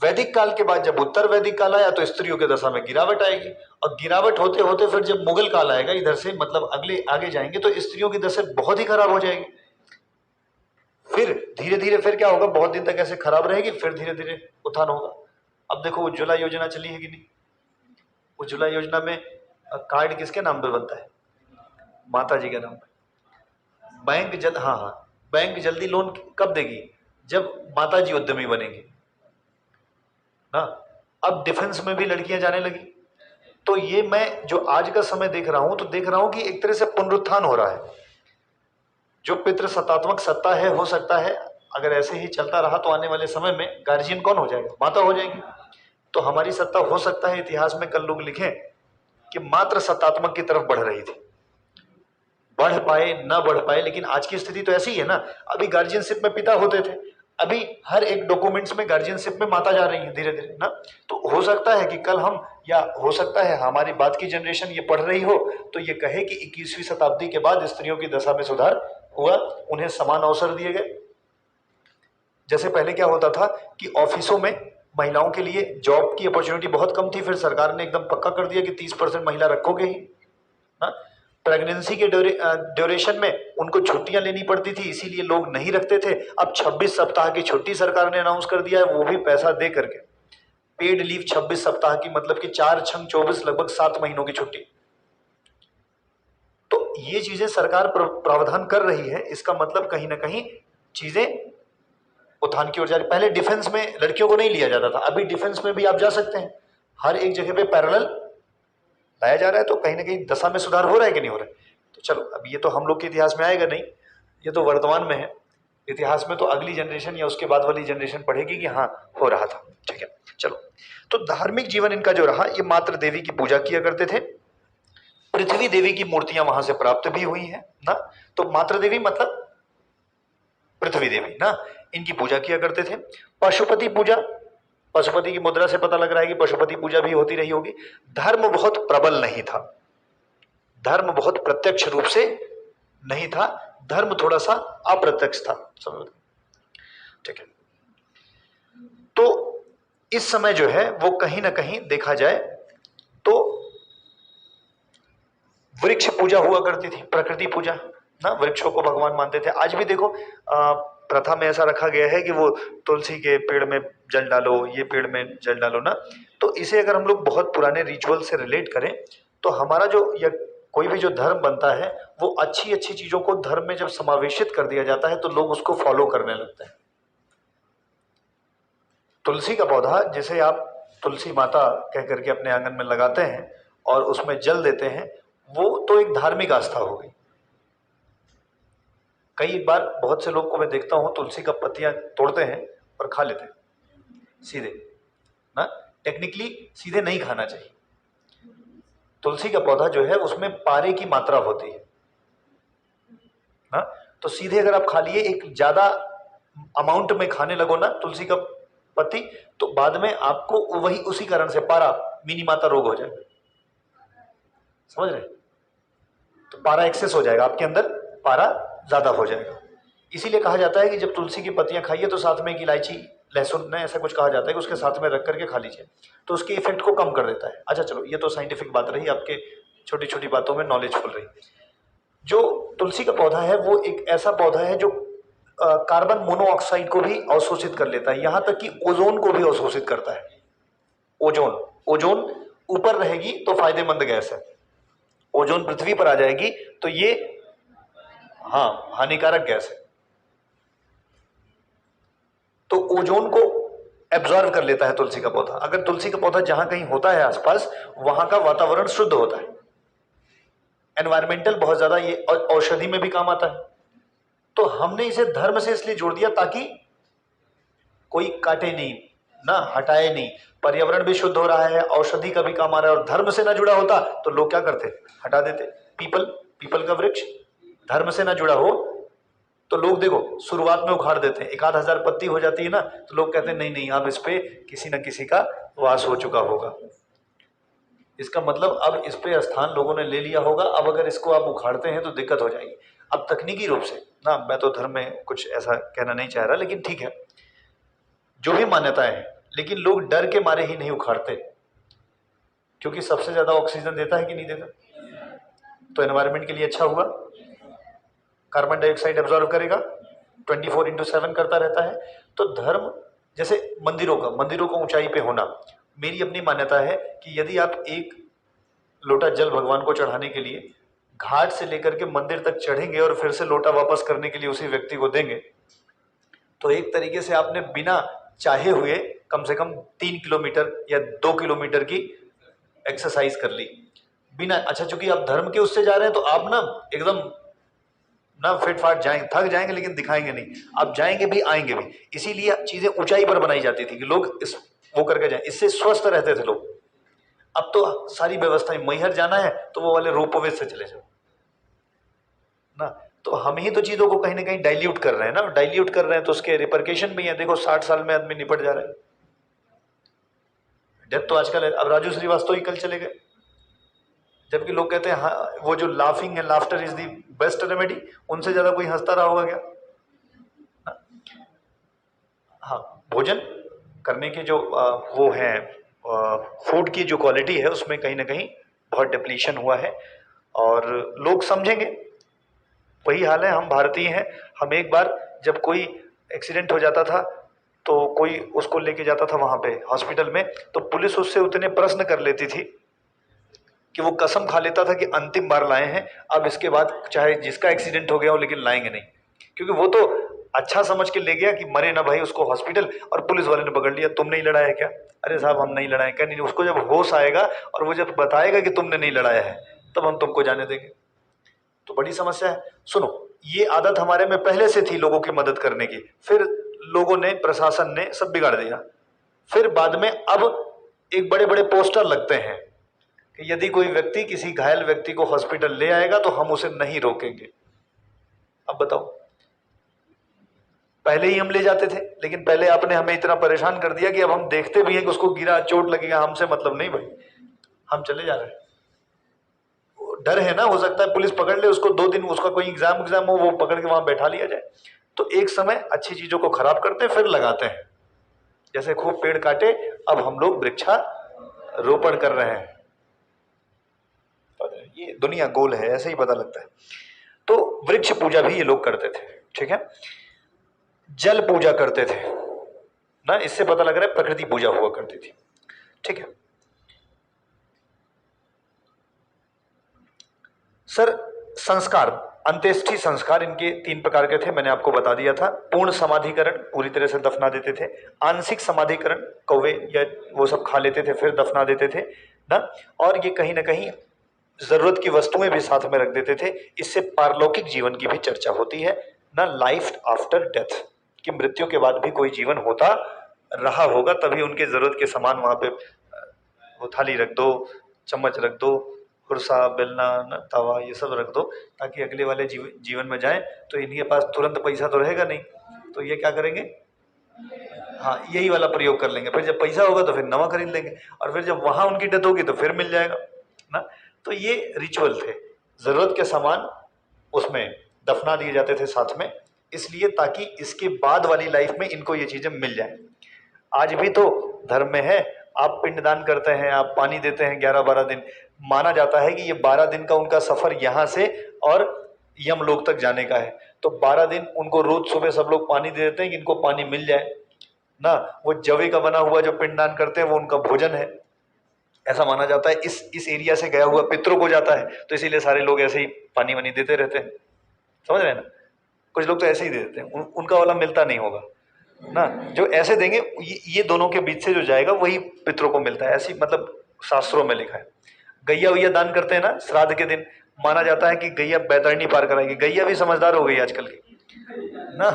वैदिक काल के बाद जब उत्तर वैदिक काल आया तो स्त्रियों की दशा में गिरावट आएगी, और गिरावट होते होते फिर जब मुगल काल आएगा इधर से, मतलब अगले आगे जाएंगे, तो स्त्रियों की दशा बहुत ही खराब हो जाएगी। फिर धीरे धीरे फिर क्या होगा, बहुत दिन तक ऐसे खराब रहेगी, फिर धीरे धीरे उत्थान होगा। अब देखो उज्ज्वला योजना चली है कि नहीं, उज्ज्वला योजना में कार्ड किसके नाम पे बनता है, माता जी के नाम पे। बैंक जल्दी लोन कब देगी, जब माता जी उद्यमी बनेंगी ना। अब डिफेंस में भी लड़कियां जाने लगी, तो ये मैं जो आज का समय देख रहा हूं, तो देख रहा हूं कि एक तरह से पुनरुत्थान हो रहा है। जो पितृसत्तात्मक सत्ता है, हो सकता है अगर ऐसे ही चलता रहा तो आने वाले समय में गार्जियन कौन हो जाएगा, माता हो जाएंगी। तो हमारी सत्ता हो सकता है इतिहास में कल लोग लिखें कि मात्र सत्तात्मक की तरफ बढ़ रही थी, बढ़ पाए ना बढ़ पाए, लेकिन आज की स्थिति तो ऐसी ही है ना। अभी गार्जियनशिप में पिता होते थे, अभी हर एक डॉक्यूमेंट्स में गार्जियनशिप में माता जा रही है धीरे धीरे ना। तो हो सकता है कि कल हम, या हो सकता है हमारी बाद की जनरेशन ये पढ़ रही हो तो ये कहे कि 21वीं शताब्दी के बाद स्त्रियों की दशा में सुधार हुआ, उन्हें समान अवसर दिए गए। जैसे पहले क्या होता था कि ऑफिसों में महिलाओं के लिए जॉब की अपॉर्चुनिटी बहुत कम थी, फिर सरकार ने एकदम पक्का कर दिया कि 30% महिला रखोगे ही ना। प्रेगनेंसी के ड्यूरेशन में उनको छुट्टियां लेनी पड़ती थी, इसीलिए लोग नहीं रखते थे। अब 26 सप्ताह की छुट्टी सरकार ने अनाउंस कर दिया है, वो भी पैसा दे करके। पेड लीव 26 सप्ताह की, मतलब कि 4 छंग 24, लगभग 7 महीनों की छुट्टी। तो ये चीजें सरकार प्रावधान कर रही है, इसका मतलब कहीं ना कहीं चीजें उत्थान की ओर जा रही। पहले डिफेंस में लड़कियों को नहीं लिया जाता था, अभी डिफेंस में भी आप जा सकते हैं, हर एक जगह पे पैरेलल लाया जा रहा है। तो कहीं ना कहीं दशा में सुधार हो रहा है कि नहीं हो रहा है। तो चलो, अब ये तो हम लोग के इतिहास में आएगा नहीं, ये तो वर्तमान में है। इतिहास में तो अगली जनरेशन या उसके बाद वाली जनरेशन पढ़ेगी कि हाँ हो रहा था। ठीक है, चलो। तो धार्मिक जीवन इनका जो रहा, ये मातृ देवी की पूजा किया करते थे। पृथ्वी देवी की मूर्तियां वहां से प्राप्त भी हुई हैं ना। तो मातृ देवी मतलब पृथ्वी देवी ना, इनकी पूजा किया करते थे। पशुपति पूजा, पशुपति की मुद्रा से पता लग रहा है कि पशुपति पूजा भी होती रही होगी। धर्म बहुत प्रबल नहीं था, धर्म बहुत प्रत्यक्ष रूप से नहीं था, धर्म थोड़ा सा अप्रत्यक्ष था, समझ। ठीक है, तो इस समय जो है वो कहीं ना कहीं देखा जाए तो वृक्ष पूजा हुआ करती थी, प्रकृति पूजा ना, वृक्षों को भगवान मानते थे। आज भी देखो प्रथा में ऐसा रखा गया है कि वो तुलसी के पेड़ में जल डालो, ये पेड़ में जल डालो ना। तो इसे अगर हम लोग बहुत पुराने रिचुअल से रिलेट करें तो हमारा जो, या कोई भी जो धर्म बनता है, वो अच्छी अच्छी चीजों को धर्म में जब समावेशित कर दिया जाता है तो लोग उसको फॉलो करने लगते हैं। तुलसी का पौधा जिसे आप तुलसी माता कह करके अपने आंगन में लगाते हैं और उसमें जल देते हैं, वो तो एक धार्मिक आस्था हो गई। कई बार बहुत से लोग को मैं देखता हूं तुलसी का पत्तियां तोड़ते हैं और खा लेते हैं सीधे ना। टेक्निकली सीधे नहीं खाना चाहिए। तुलसी का पौधा जो है उसमें पारे की मात्रा होती है ना, तो सीधे अगर आप खा लिए, एक ज्यादा अमाउंट में खाने लगो ना तुलसी का पत्ती, तो बाद में आपको वही उसी कारण से पारा मिनी माता रोग हो जाएगा, समझ रहे। तो पारा एक्सेस हो जाएगा आपके अंदर, पारा ज्यादा हो जाएगा। इसीलिए कहा जाता है कि जब तुलसी की पत्तियां खाइए तो साथ में एक इलायची, लहसुन ने, ऐसा कुछ कहा जाता है कि उसके साथ में रख करके खा लीजिए, तो उसके इफेक्ट को कम कर देता है। अच्छा चलो, ये तो साइंटिफिक बात रही, आपके छोटी छोटी बातों में नॉलेज खुल रही। जो तुलसी का पौधा है वो एक ऐसा पौधा है जो कार्बन मोनोऑक्साइड को भी अवशोषित कर लेता है, यहां तक कि ओजोन को भी अवशोषित करता है। ओजोन ऊपर रहेगी तो फायदेमंद गैस है, ओजोन पृथ्वी पर आ जाएगी तो ये हाँ हानिकारक गैस है। तो ओजोन को एब्जॉर्ब कर लेता है तुलसी का पौधा। अगर तुलसी का पौधा जहां कहीं होता है आसपास, वहां का वातावरण शुद्ध होता है, एनवायरमेंटल बहुत ज्यादा, ये औषधि में भी काम आता है। तो हमने इसे धर्म से इसलिए जोड़ दिया ताकि कोई काटे नहीं, ना, हटाए नहीं। पर्यावरण भी शुद्ध हो रहा है, औषधि का भी काम आ रहा है, और धर्म से ना जुड़ा होता तो लोग क्या करते, हटा देते। पीपल, पीपल का वृक्ष धर्म से ना जुड़ा हो तो लोग देखो शुरुआत में उखाड़ देते हैं, 1,000 पत्ती हो जाती है ना, तो लोग कहते हैं नहीं नहीं, अब इस पे किसी न किसी का वास हो चुका होगा, इसका मतलब अब इस पे स्थान लोगों ने ले लिया होगा, अब अगर इसको आप उखाड़ते हैं तो दिक्कत हो जाएगी। अब तकनीकी रूप से ना, मैं तो धर्म में कुछ ऐसा कहना नहीं चाह रहा, लेकिन ठीक है, जो भी मान्यताएं हैं, लेकिन लोग डर के मारे ही नहीं उखाड़ते, क्योंकि सबसे ज्यादा ऑक्सीजन देता है कि नहीं देता, तो एनवायरमेंट के लिए अच्छा हुआ, कार्बन डाइऑक्साइड एब्जॉर्व करेगा, 24/7 करता रहता है। तो धर्म, जैसे मंदिरों का ऊंचाई पे होना, मेरी अपनी मान्यता है कि यदि आप एक लोटा जल भगवान को चढ़ाने के लिए घाट से लेकर के मंदिर तक चढ़ेंगे और फिर से लोटा वापस करने के लिए उसी व्यक्ति को देंगे, तो एक तरीके से आपने बिना चाहे हुए कम से कम 3 किलोमीटर या 2 किलोमीटर की एक्सरसाइज कर ली बिना। अच्छा, चूंकि आप धर्म के उससे जा रहे हैं तो आप ना एकदम ना फिट फाट जाएंगे, थक जाएंगे, लेकिन दिखाएंगे नहीं, आप जाएंगे भी आएंगे भी। इसीलिए चीजें ऊंचाई पर बनाई जाती थी कि लोग इस वो करके जाए, इससे स्वस्थ रहते थे लोग। अब तो सारी व्यवस्थाएं, मैहर जाना है तो वो वाले रोपवे से चले जाओ ना। तो हम ही तो चीजों को कहीं ना कहीं डाइल्यूट कर रहे हैं ना, डाइल्यूट कर रहे हैं तो उसके रिपरकेशन भी है। देखो 60 साल में आदमी निपट जा रहा है, डेथ तो आजकल है। अब राजू श्रीवास्तव ही कल चले गए, जबकि लोग कहते हैं हाँ, वो जो लाफिंग है, laughter is the best remedy, उनसे ज्यादा कोई हंसता रहा होगा क्या? हाँ, भोजन करने के जो वो है, फूड की जो क्वालिटी है उसमें कहीं ना कहीं बहुत डिप्लीशन हुआ है, और लोग समझेंगे। वही हाल है, हम भारतीय हैं, हम एक बार जब कोई एक्सीडेंट हो जाता था तो कोई उसको लेके जाता था वहां पे हॉस्पिटल में, तो पुलिस उससे उतने प्रश्न कर लेती थी कि वो कसम खा लेता था कि अंतिम बार लाए हैं, अब इसके बाद चाहे जिसका एक्सीडेंट हो गया हो लेकिन लाएंगे नहीं, क्योंकि वो तो अच्छा समझ के ले गया कि मरे ना भाई उसको हॉस्पिटल, और पुलिस वाले ने पकड़ लिया, तुम नहीं लड़ाया क्या? अरे साहब हम नहीं लड़ाए, क्या नहीं, उसको जब होश आएगा और वो जब बताएगा कि तुमने नहीं लड़ाया है तब हम तुमको जाने देंगे। तो बड़ी समस्या है। सुनो, ये आदत हमारे में पहले से थी लोगों की मदद करने की, फिर लोगों ने, प्रशासन ने सब बिगाड़ दिया। फिर बाद में अब एक बड़े बड़े पोस्टर लगते हैं कि यदि कोई व्यक्ति किसी घायल व्यक्ति को हॉस्पिटल ले आएगा तो हम उसे नहीं रोकेंगे। अब बताओ, पहले ही हम ले जाते थे, लेकिन पहले आपने हमें इतना परेशान कर दिया कि अब हम देखते भी हैं कि उसको गिरा, चोट लगेगा, हमसे मतलब नहीं भाई, हम चले जा रहे हैं। डर है ना, हो सकता है पुलिस पकड़ ले उसको, 2 दिन उसका कोई एग्जाम हो, वो पकड़ के वहां बैठा लिया जाए। तो एक समय अच्छी चीजों को खराब करते हैं फिर लगाते हैं, जैसे खूब पेड़ काटे, अब हम लोग वृक्षारोपण कर रहे हैं। ये दुनिया गोल है, ऐसे ही पता लगता है। तो वृक्ष पूजा भी ये लोग करते थे, ठीक है, जल पूजा करते थे ना, इससे पता लग रहा है प्रकृति पूजा हुआ करती थी, ठीक है। सर, संस्कार, अंत्येष्टि संस्कार इनके 3 प्रकार के थे, मैंने आपको बता दिया था। पूर्ण समाधिकरण, पूरी तरह से दफना देते थे। आंशिक समाधिकरण, कौवे या वो सब खा लेते थे फिर दफना देते थे ना। और ये कहीं ना कहीं जरूरत की वस्तुएं भी साथ में रख देते थे। इससे पारलौकिक जीवन की भी चर्चा होती है ना, लाइफ आफ्टर डेथ, कि मृत्यु के बाद भी कोई जीवन होता रहा होगा, तभी उनके जरूरत के सामान वहां पे वो थाली रख दो, चम्मच रख दो, कुर्सा, बेलना, तवा, ये सब रख दो, ताकि अगले वाले जीवन में जाएं तो इनके पास तुरंत पैसा तो रहेगा नहीं, तो ये क्या करेंगे, हाँ यही वाला प्रयोग कर लेंगे। फिर जब पैसा होगा तो फिर नवा खरीद लेंगे, और फिर जब वहां उनकी डेथ होगी तो फिर मिल जाएगा ना। तो ये रिचुअल थे, जरूरत के सामान उसमें दफना दिए जाते थे साथ में, इसलिए ताकि इसके बाद वाली लाइफ में इनको ये चीजें मिल जाए। आज भी तो धर्म में है, आप पिंडदान करते हैं, आप पानी देते हैं 11-12 दिन, माना जाता है कि ये 12 दिन का उनका सफर यहाँ से और यमलोक तक जाने का है। तो 12 दिन उनको रोज सुबह सब लोग पानी दे देते हैं कि इनको पानी मिल जाए ना। वो जवे का बना हुआ जो पिंडदान करते हैं वो उनका भोजन है, ऐसा माना जाता है। इस एरिया से गया हुआ पितरों को जाता है, तो इसीलिए सारे लोग ऐसे ही पानी वानी देते रहते हैं, समझ रहे हैं ना। कुछ लोग तो ऐसे ही दे देते हैं, उनका वाला मिलता नहीं होगा ना, जो ऐसे देंगे ये दोनों के बीच से जो जाएगा वही पितरों को मिलता है, ऐसी मतलब शास्त्रों में लिखा है। गैया वैया दान करते हैं ना श्राद्ध के दिन, माना जाता है कि गैया बैतरणी पार कराएगी। गैया भी समझदार हो गई आजकल की ना,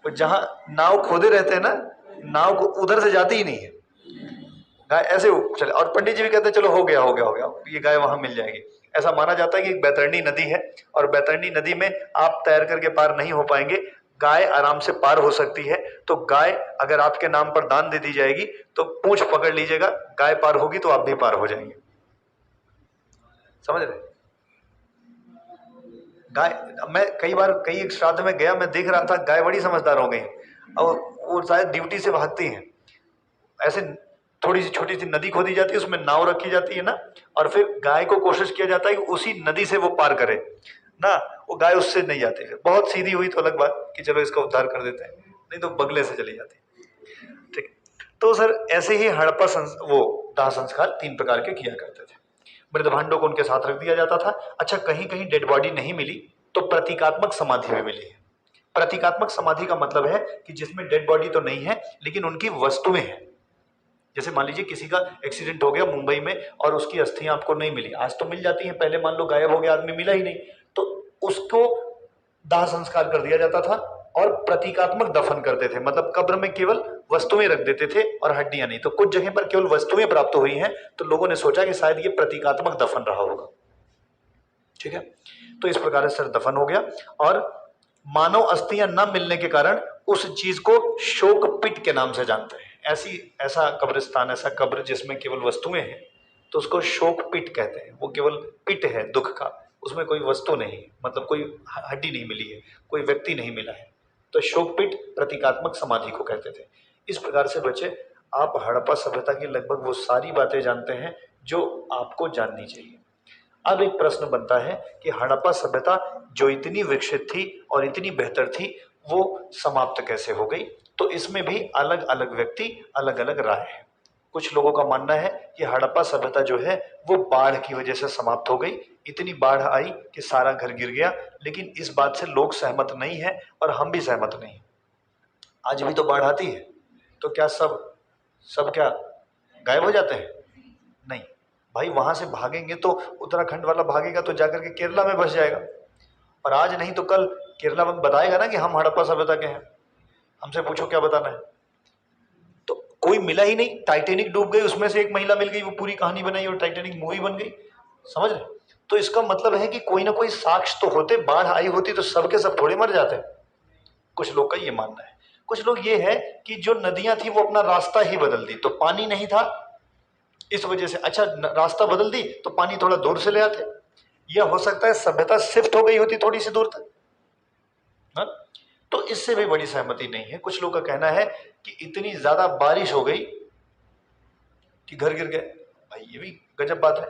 वो जहां नाव खोदे रहते हैं ना, नाव को उधर से जाती ही नहीं है, गाय ऐसे चले। और पंडित जी भी कहते हैं चलो हो गया हो गया हो गया, ये गाय वहां मिल जाएगी। ऐसा माना जाता है कि एक बैतरणी नदी है और बैतरणी नदी में आप तैर करके पार नहीं हो पाएंगे, गाय आराम से पार हो सकती है। तो गाय अगर आपके नाम पर दान दे दी जाएगी तो पूंछ पकड़ लीजिएगा, गाय पार होगी तो आप भी पार हो जाएंगे। समझ रहे? गाय, मैं कई बार कई एक श्राद्ध में गया, मैं देख रहा था गाय बड़ी समझदार हो गई और वो शायद ड्यूटी से भागती हैं। ऐसे थोड़ी सी छोटी सी नदी खोदी जाती है, उसमें नाव रखी जाती है ना, और फिर गाय को कोशिश किया जाता है कि उसी नदी से वो पार करे ना, वो गाय उससे नहीं जाती। फिर बहुत सीधी हुई तो अलग बात कि चलो इसका उद्धार कर देते हैं, नहीं तो बगले से चली जाती। ठीक, तो सर ऐसे ही हड़प्पा वो दाह संस्कार 3 प्रकार के किया करते थे। मृतभांडों को उनके साथ रख दिया जाता था। अच्छा, कहीं कहीं डेड बॉडी नहीं मिली तो प्रतीकात्मक समाधि में मिली है। प्रतीकात्मक समाधि का मतलब है कि जिसमें डेड बॉडी तो नहीं है लेकिन उनकी वस्तुएं हैं। जैसे मान लीजिए किसी का एक्सीडेंट हो गया मुंबई में और उसकी अस्थियां आपको नहीं मिली, आज तो मिल जाती हैं, पहले मान लो गायब हो गया आदमी, मिला ही नहीं, तो उसको दाह संस्कार कर दिया जाता था और प्रतीकात्मक दफन करते थे। मतलब कब्र में केवल वस्तुएं रख देते थे और हड्डियां नहीं। तो कुछ जगह पर केवल वस्तुएं प्राप्त हुई हैं तो लोगों ने सोचा कि शायद ये प्रतीकात्मक दफन रहा होगा। ठीक है, तो इस प्रकार से सर दफन हो गया। और मानव अस्थियां न मिलने के कारण उस चीज को शोक पिट के नाम से जानते हैं। ऐसा कब्रिस्तान, ऐसा कब्र जिसमें केवल वस्तुएं हैं तो उसको शोक पिट कहते हैं। वो केवल पिट है दुख का, उसमें कोई वस्तु नहीं, मतलब कोई हड्डी नहीं मिली है, कोई व्यक्ति नहीं मिला है, तो शोक पिट प्रतीकात्मक समाधि को कहते थे। इस प्रकार से बच्चे आप हड़प्पा सभ्यता की लगभग वो सारी बातें जानते हैं जो आपको जाननी चाहिए। अब एक प्रश्न बनता है कि हड़प्पा सभ्यता जो इतनी विकसित थी और इतनी बेहतर थी वो समाप्त कैसे हो गई? तो इसमें भी अलग अलग व्यक्ति अलग अलग राय है। कुछ लोगों का मानना है कि हड़प्पा सभ्यता जो है वो बाढ़ की वजह से समाप्त हो गई। इतनी बाढ़ आई कि सारा घर गिर गया, लेकिन इस बात से लोग सहमत नहीं है और हम भी सहमत नहीं। आज भी तो बाढ़ आती है, तो क्या सब क्या गायब हो जाते हैं? नहीं भाई, वहां से भागेंगे तो उत्तराखंड वाला भागेगा तो जाकर के केरला में बस जाएगा, और आज नहीं तो कल केरला में बताएगा ना कि हम हड़प्पा सभ्यता के हैं। हमसे पूछो क्या बताना है? तो कोई मिला ही नहीं। टाइटैनिक डूब गई, उसमें से एक महिला मिल गई, वो पूरी कहानी बनाई और टाइटैनिक मूवी बन गई। समझ रहे? तो इसका मतलब है कि कोई ना कोई साक्ष्य तो होते। बाढ़ आई होती तो सब के सब थोड़े मर जाते। कुछ लोग का ये मानना है। कुछ लोग ये है कि जो नदियां थी वो अपना रास्ता ही बदल दी, तो पानी नहीं था इस वजह से। अच्छा, रास्ता बदल दी तो पानी थोड़ा दूर से ले आते। यह हो सकता है सभ्यता शिफ्ट हो गई होती थोड़ी सी दूर तक, हा? तो इससे भी बड़ी सहमति नहीं है। कुछ लोग का कहना है कि इतनी ज्यादा बारिश हो गई कि घर गिर गए। भाई ये भी गजब बात है।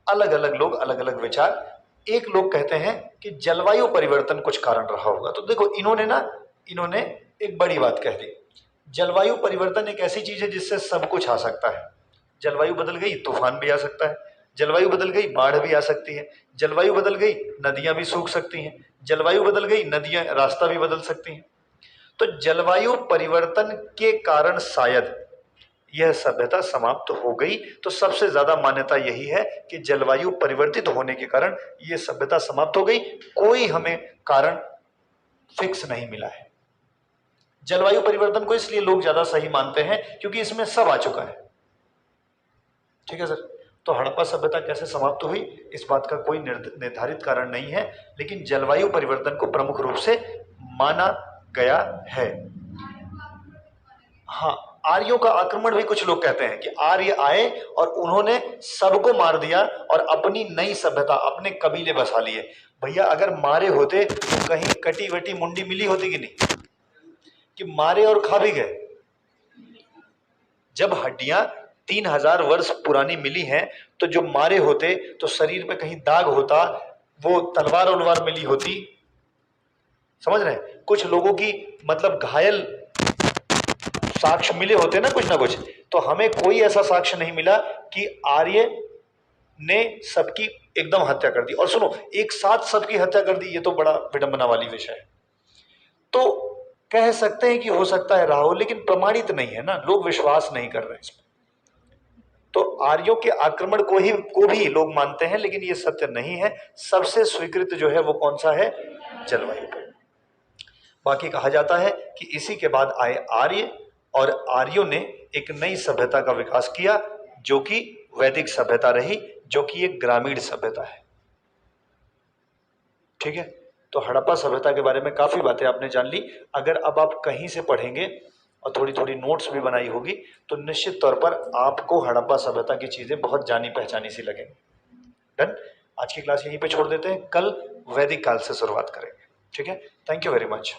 अलग अलग लोग अलग अलग विचार। एक लोग कहते हैं कि जलवायु परिवर्तन कुछ कारण रहा होगा। तो देखो इन्होंने एक बड़ी बात कह दी। जलवायु परिवर्तन एक ऐसी चीज है जिससे सब कुछ आ सकता है। जलवायु बदल गई तूफान भी आ सकता है, जलवायु बदल गई बाढ़ भी आ सकती है, जलवायु बदल गई नदियां भी सूख सकती हैं, जलवायु बदल गई नदियां रास्ता भी बदल सकती हैं। तो जलवायु परिवर्तन के कारण शायद यह सभ्यता समाप्त हो गई। तो सबसे ज्यादा मान्यता यही है कि जलवायु परिवर्तित होने के कारण यह सभ्यता समाप्त हो गई। कोई हमें कारण फिक्स नहीं मिला है। जलवायु परिवर्तन को इसलिए लोग ज्यादा सही मानते हैं क्योंकि इसमें सब आ चुका है। ठीक है सर, तो हड़प्पा सभ्यता कैसे समाप्त हुई इस बात का कोई निर्धारित कारण नहीं है, लेकिन जलवायु परिवर्तन को प्रमुख रूप से माना गया है। हाँ, आर्यों का आक्रमण भी कुछ लोग कहते हैं कि आर्य आए और उन्होंने सबको मार दिया और अपनी नई सभ्यता, अपने कबीले बसा लिए। भैया अगर मारे होते तो कहीं कटी वटी मुंडी मिली होती कि नहीं, कि मारे और खा भी गए। जब हड्डियां 3000 वर्ष पुरानी मिली हैं तो जो मारे होते तो शरीर पे कहीं दाग होता, वो तलवार उलवार मिली होती। समझ रहे हैं? कुछ लोगों की मतलब घायल साक्ष्य मिले होते ना कुछ। तो हमें कोई ऐसा साक्ष्य नहीं मिला कि आर्य ने सबकी एकदम हत्या कर दी। और सुनो, एक साथ सबकी हत्या कर दी, ये तो बड़ा विडंबना वाली विषय है। तो कह सकते हैं कि हो सकता है रहा हो, लेकिन प्रमाणित नहीं है ना, लोग विश्वास नहीं कर रहे इसमें। तो आर्यों के आक्रमण को भी लोग मानते हैं, लेकिन ये सत्य नहीं है। सबसे स्वीकृत जो है वो कौन सा है? जलवायु। बाकी कहा जाता है कि इसी के बाद आए आर्य और आर्यों ने एक नई सभ्यता का विकास किया जो कि वैदिक सभ्यता रही, जो कि एक ग्रामीण सभ्यता है। ठीक है, तो हड़प्पा सभ्यता के बारे में काफी बातें आपने जान ली। अगर अब आप कहीं से पढ़ेंगे और थोड़ी थोड़ी नोट्स भी बनाई होगी तो निश्चित तौर पर आपको हड़प्पा सभ्यता की चीजें बहुत जानी पहचानी सी लगेंगी। डन। आज की क्लास यहीं पे छोड़ देते हैं, कल वैदिक काल से शुरुआत करेंगे। ठीक है, थैंक यू वेरी मच।